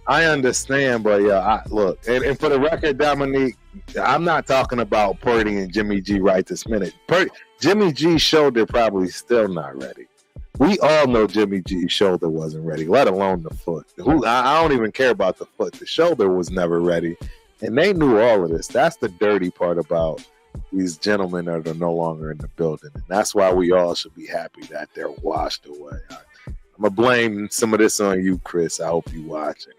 I understand, but look, and for the record, Dominique, I'm not talking about Purdy and Jimmy G right this minute. Jimmy G's shoulder probably still not ready. We all know Jimmy G's shoulder wasn't ready, let alone the foot. I don't even care about the foot. The shoulder was never ready, and they knew all of this. That's the dirty part about these gentlemen that are no longer in the building, and that's why we all should be happy that they're washed away. I'm gonna blame some of this on you, Chris. I hope you watching.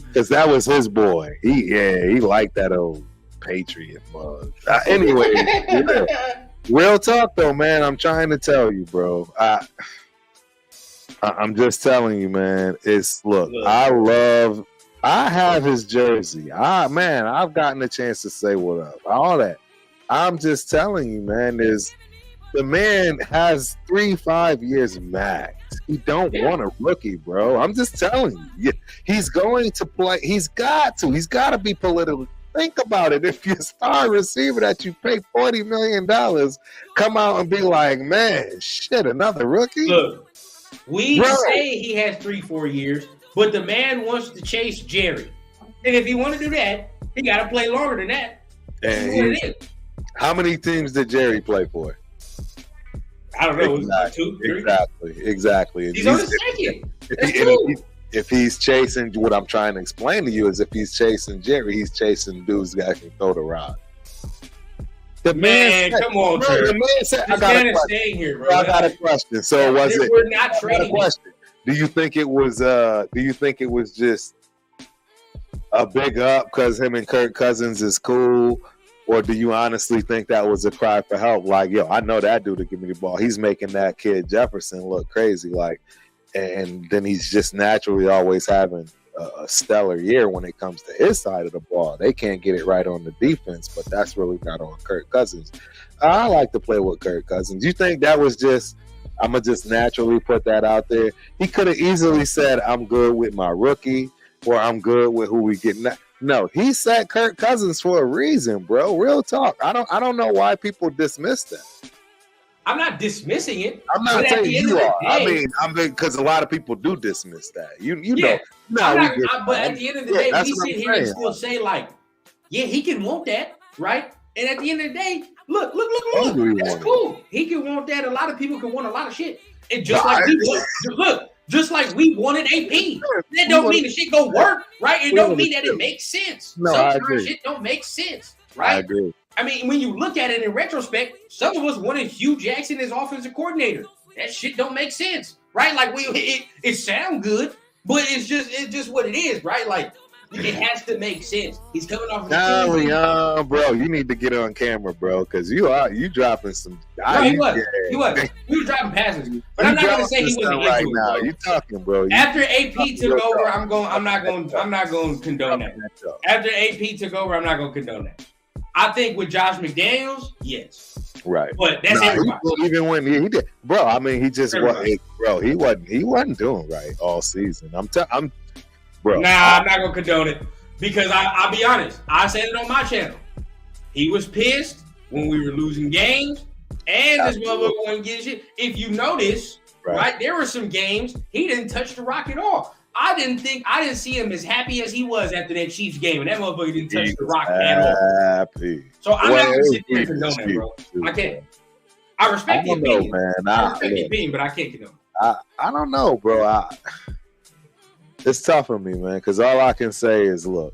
Because that was his boy. He liked that old Patriot mug. Anyway, real talk though, man. I'm trying to tell you, bro. I'm just telling you, man. I have his jersey. I've gotten a chance to say what up. All that. I'm just telling you, man, the man has 3-5 years max. He don't want a rookie, bro. I'm just telling you. He's going to play. He's got to be political. Think about it. If your star receiver that you pay $40 million come out and be like, man, shit, another rookie? Look, we say he has 3-4 years, but the man wants to chase Jerry. And if he want to do that, he got to play longer than that. That's what it is. How many teams did Jerry play for? I don't know. Exactly. 2, 3? Exactly. He's on the second. If he's chasing, what I'm trying to explain to you is if he's chasing Jerry, he's chasing dudes that can throw the rock. Man, come on, bro. The man said, I got a question. Here, bro. I got a question. So we're not trading. Question. Do you think it was? Just a big up because him and Kirk Cousins is cool? Or do you honestly think that was a cry for help? Like, yo, I know that dude to give me the ball. He's making that kid Jefferson look crazy. Like, and then he's just naturally always having a stellar year when it comes to his side of the ball. They can't get it right on the defense, but that's really not on Kirk Cousins. I like to play with Kirk Cousins. You think that was just, I'm going to just naturally put that out there? He could have easily said, I'm good with my rookie, or I'm good with who we get now. No, he said Kirk Cousins for a reason, bro. Real talk. I don't know why people dismiss that. I'm not dismissing it. I'm not saying you are. I mean, because a lot of people do dismiss that. You know. But at the end of the day, we sit here and still say like, yeah, he can want that, right? And at the end of the day, look. That's cool. He can want that. A lot of people can want a lot of shit. And just like we wanted AP. That don't mean the shit go work, right? It don't mean that it makes sense. No, sometimes shit don't make sense, right? I agree. I mean, when you look at it in retrospect, some of us wanted Hugh Jackson as offensive coordinator. That shit don't make sense, right? Like it sound good, but it's just what it is, right? Like it has to make sense. He's coming off. Bro, you need to get on camera, bro, because you dropping some. He was. We were dropping passes, but I'm not gonna say he wasn't right now. You talking, bro? After AP took over, I'm not going to condone that. After AP took over, I'm not going to condone that. I think with Josh McDaniels, yes. Right. But that's everybody. Even when he did, bro. I mean, he just wasn't. Bro, he wasn't doing right all season. Bro. Nah, I'm not gonna condone it because I'll be honest. I said it on my channel. He was pissed when we were losing games, and this motherfucker wasn't getting shit. If you notice, right, there were some games he didn't touch the rock at all. I didn't see him as happy as he was after that Chiefs game, and that motherfucker didn't touch the rock at all. Happy. So I'm not gonna sit there and condone that, bro. I can't. I respect the opinion, man. I respect the opinion, but I can't condone it. I don't know, bro. It's tough for me, man, because all I can say is, look,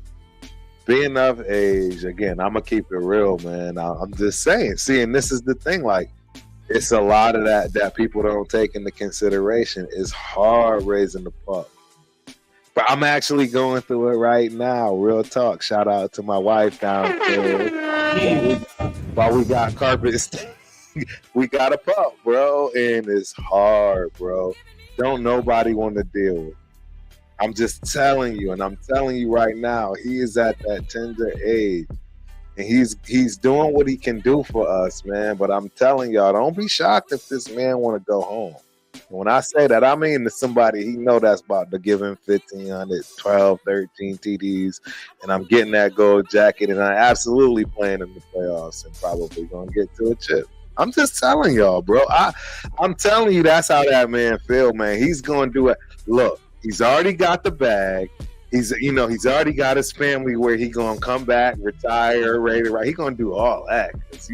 being of age, again, I'm gonna keep it real, man. I'm just saying. See, and this is the thing, like, it's a lot of that people don't take into consideration. It's hard raising the pup. But I'm actually going through it right now. Real talk. Shout out to my wife downstairs. While we got carpets, we got a pup, bro, and it's hard, bro. Don't nobody want to deal with it. I'm just telling you, and I'm telling you right now, he is at that tender age. And he's doing what he can do for us, man. But I'm telling y'all, don't be shocked if this man want to go home. And when I say that, I mean to somebody he know that's about to give him 1,500, 12, 13 TDs, and I'm getting that gold jacket, and I absolutely playing in the playoffs and probably gonna get to a chip. I'm just telling y'all, bro. I'm telling you, that's how that man feel, man. He's gonna do it. Look, he's already got the bag. He's already got his family where he gonna come back, retire, ready to ride. He gonna do all that because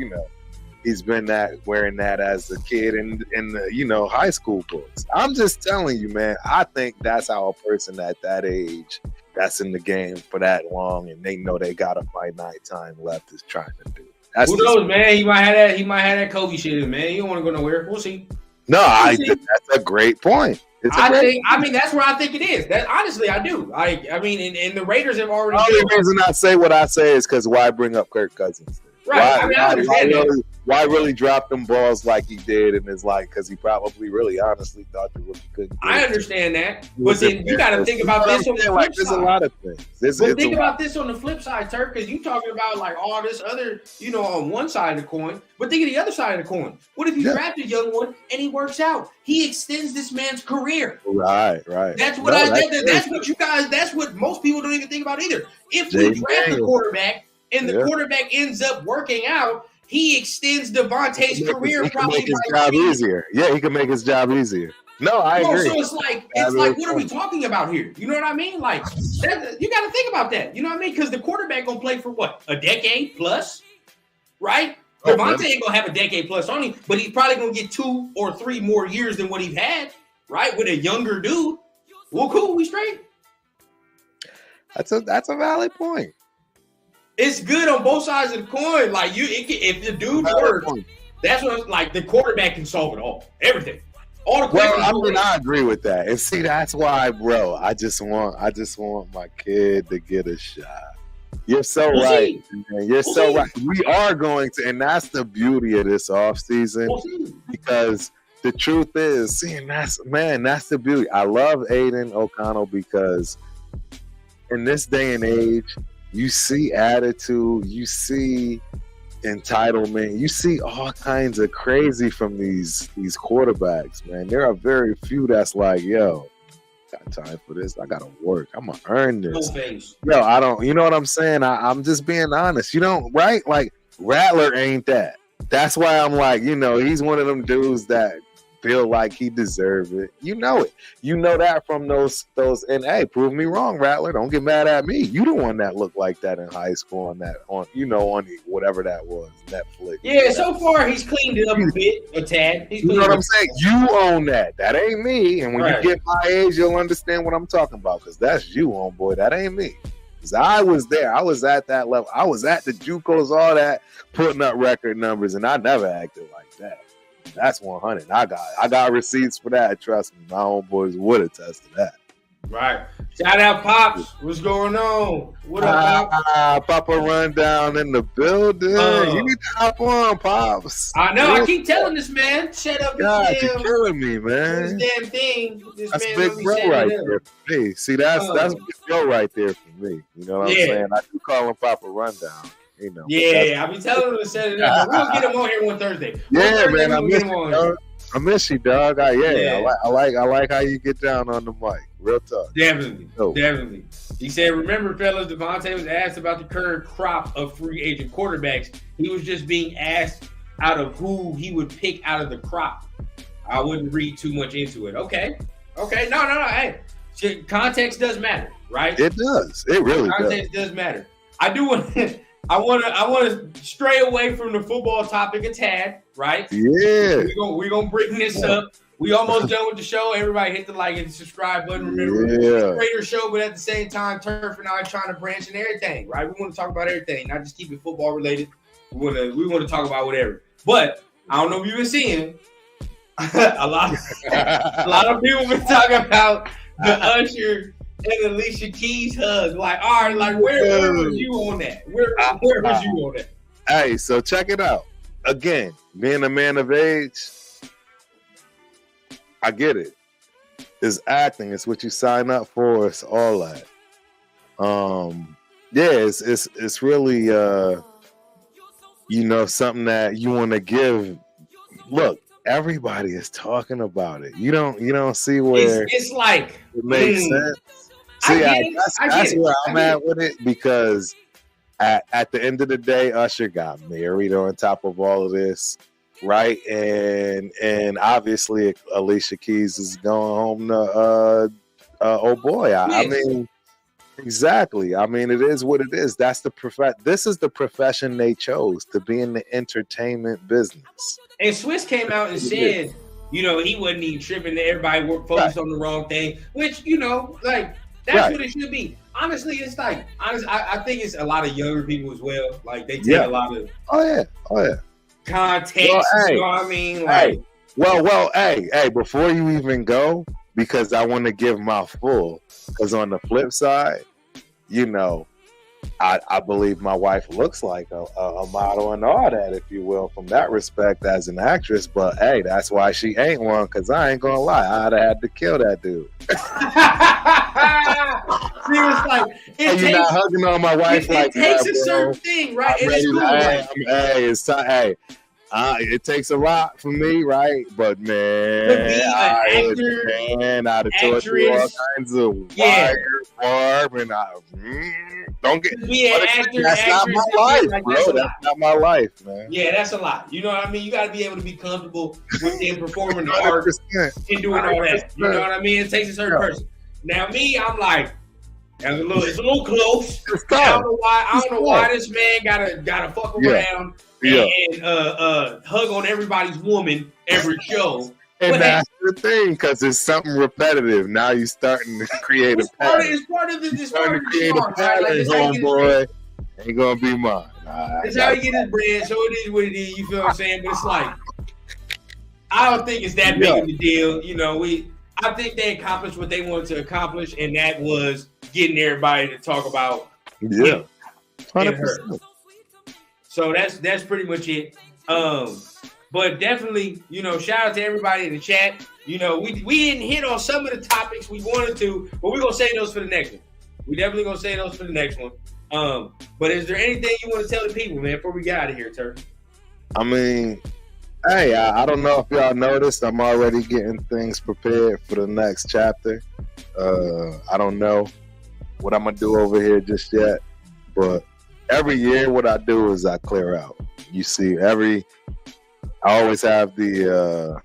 he's been wearing that as a kid in the high school books. I'm just telling you, man. I think that's how a person at that age, that's in the game for that long, and they know they got a finite time left, is trying to do. Who knows, man? He might have that Kobe shit in, man. You don't want to go nowhere. We'll see. No, that's a great point. I mean, that's where I think it is. That honestly, I do. I mean, and the Raiders have already. The only reason I say what I say is because why bring up Kirk Cousins? Right. I understand that. Why really drop them balls like he did? And it's like, because he probably really honestly thought they really couldn't. I understand that. But then you got to think about this on the flip side. There's a lot of things. But think about this on the flip side, Turk, because you talking about like all this other, on one side of the coin. But think of the other side of the coin. What if you draft a young one and he works out? He extends this man's career. Right. That's what that's what most people don't even think about either. If we draft a quarterback and the quarterback ends up working out, he extends Devontae's career. He can make his job easier. Yeah, he can make his job easier. No, I agree. So it's like, what are we talking about here? You know what I mean? Like, you got to think about that. You know what I mean? Because the quarterback gonna play for what, a decade plus, right? Devontae ain't gonna have a decade plus on him, but he's probably gonna get 2 or 3 more years than what he had, right? With a younger dude. Well, cool, we straight. That's a valid point. It's good on both sides of the coin. Like if the dude works, that's what like the quarterback can solve it all, everything. I agree with that, and see, that's why, bro. I just want my kid to get a shot. You're so right, man. You're so right. We are going to, and that's the beauty of this offseason, because the truth is, that's the beauty. I love Aiden O'Connell because in this day and age, you see attitude, you see entitlement, you see all kinds of crazy from these quarterbacks, man. There are very few that's like, yo, got time for this. I gotta work. I'm gonna earn this. Yo, I don't. You know what I'm saying? I'm just being honest. You don't, right? Like Rattler ain't that. That's why I'm like, he's one of them dudes that feel like he deserves it. You know it. You know that from those. And hey, prove me wrong, Rattler. Don't get mad at me. You the one that looked like that in high school on whatever that was, Netflix. Yeah, so far he's cleaned it up a tad. You know what I'm saying? You own that. That ain't me. And when you get my age, you'll understand what I'm talking about, because that's you, homeboy. That ain't me. Because I was there. I was at that level. I was at the JUCOs, all that, putting up record numbers, and I never acted like that. That's 100. I got receipts for that. Trust me, my homeboys would attest to that. Right. Shout out Pops. What's going on? What up, Pops? Papa Rundown in the building. You need to hop on, Pops. I know. I keep telling this man, shut up. God, you're killing me, man. This damn thing. That's big bro right there for me. See, that's big bro right there for me. You know what I'm saying? I do call him Papa Rundown. Yeah, I'll be telling him to set it up. We'll get him on here one Thursday. Man, I miss you, dog. I like how you get down on the mic. Real talk. Definitely. He said, remember, fellas, Devontae was asked about the current crop of free agent quarterbacks. He was just being asked out of who he would pick out of the crop. I wouldn't read too much into it. Okay. No. Hey, context does matter, right? It does. It really does. Context does matter. I do want I want to stray away from the football topic a tad, right? Yeah. We're gonna bring this up. We almost done with the show. Everybody hit the like and subscribe button. Remember, it's a Raider show, but at the same time, Turf and I are trying to branch in everything, right? We want to talk about everything, not just keep it football related. We want to talk about whatever. But I don't know if you've been seeing a lot of people been talking about the Usher and Alicia Keys hug. Like, all right, like where was you on that? Where was you on that? Hey, so check it out. Again, being a man of age, I get it. It's acting. It's what you sign up for. It's all that. It's really something that you want to give. Look, everybody is talking about it. You don't see where it's like it makes sense. See, that's where I'm at with it, because at the end of the day, Usher got married on top of all of this. Right, and obviously Alicia Keys is going home to oh boy. I mean, exactly. I mean, it is what it is. That's this is the profession they chose, to be in the entertainment business. And Swiss came out and said, he wasn't even tripping. Everybody were focused on the wrong thing, which like that's what it should be. Honestly, it's like I think it's a lot of younger people as well. Like they take a lot of oh yeah. Context, you know what I mean? Like, hey, before you even go, because I want to give my full, because on the flip side, I believe my wife looks like a model and all that, if you will, from that respect as an actress. But hey, that's why she ain't one, because I ain't gonna lie, I'd have had to kill that dude. She was like, you're not hugging on my wife like that. It takes a certain thing, right? It's cool, it takes a lot for me, right? But man, I'd have taught you all kinds of wire, barb, and don't get that's not my life, bro. That's not my life, man. Yeah, that's a lot. You know what I mean? You got to be able to be comfortable with them performing the art and doing all that. You know what I mean? It takes a certain person. Now, me, I'm like, it's a little close. I don't know why this man gotta fuck around and hug on everybody's woman every show. And that's the thing, because it's something repetitive. Now you're starting to create a pattern. It's part of the pattern, homeboy. Ain't gonna be mine. It's how you get his bread, so it is what it is. You feel what I'm saying? But it's like, I don't think it's that big of a deal. I think they accomplished what they wanted to accomplish, and that was getting everybody to talk about him and her. So that's pretty much it. But definitely, shout out to everybody in the chat. We didn't hit on some of the topics we wanted to, but we're gonna save those for the next one. We definitely gonna save those for the next one. But is there anything you want to tell the people, man, before we get out of here, Turf? I mean, hey, I don't know if y'all noticed, I'm already getting things prepared for the next chapter. I don't know what I'm gonna do over here just yet, but every year what I do is I clear out. You see, I always have the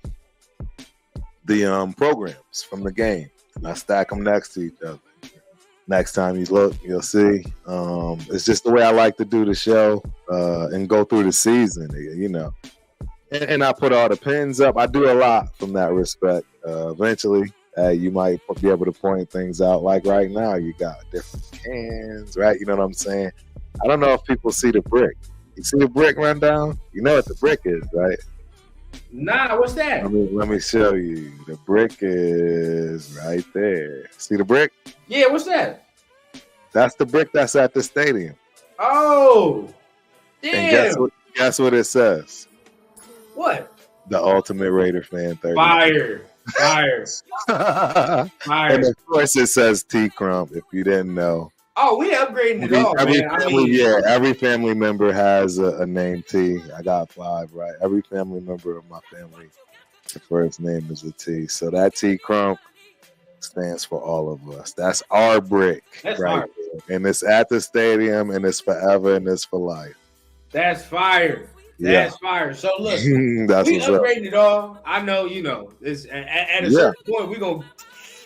programs from the game, and I stack them next to each other. Next time you look, you'll see. It's just the way I like to do the show and go through the season, And I put all the pins up. I do a lot from that respect. Eventually, you might be able to point things out. Like right now, you got different cans, right? You know what I'm saying? I don't know if people see the brick. You see the brick rundown? You know what the brick is, right? Nah, what's that? Let me show you. The brick is right there. See the brick? Yeah, what's that? That's the brick that's at the stadium. Oh, damn. And guess what it says? What? The Ultimate Raider Fan 30. Fire. And of course it says T-Crump, if you didn't know. Oh, we upgrading it all, man. Every family member has a name T. I got 5, right? Every family member of my family, the first name is a T. So that T-Crump stands for all of us. That's our brick. That's right there. And it's at the stadium, and it's forever, and it's for life. That's fire. That's fire. So look, we upgrading it all. I know, it's at a certain point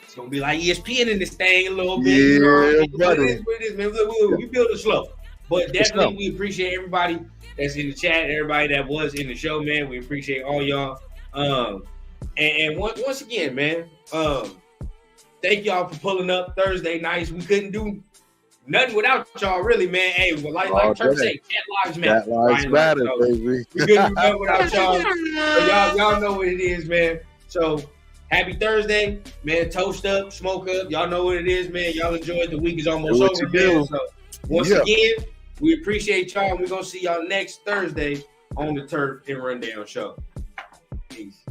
it's gonna be like ESPN in this thing a little bit. Yeah, What it is, man. We build it slow. But definitely, we appreciate everybody that's in the chat, everybody that was in the show, man. We appreciate all y'all. And once again, man, thank y'all for pulling up Thursday nights. We couldn't do nothing without y'all, really, man. Hey, well, like Turk said, cat lives matter. Cat lives matter, so baby. We couldn't do nothing without y'all. So y'all know what it is, man. So happy Thursday, man. Toast up, smoke up. Y'all know what it is, man. Y'all enjoy it. The week is almost over, man. So once again, we appreciate y'all. And we're gonna see y'all next Thursday on the Turf and Rundown show. Peace.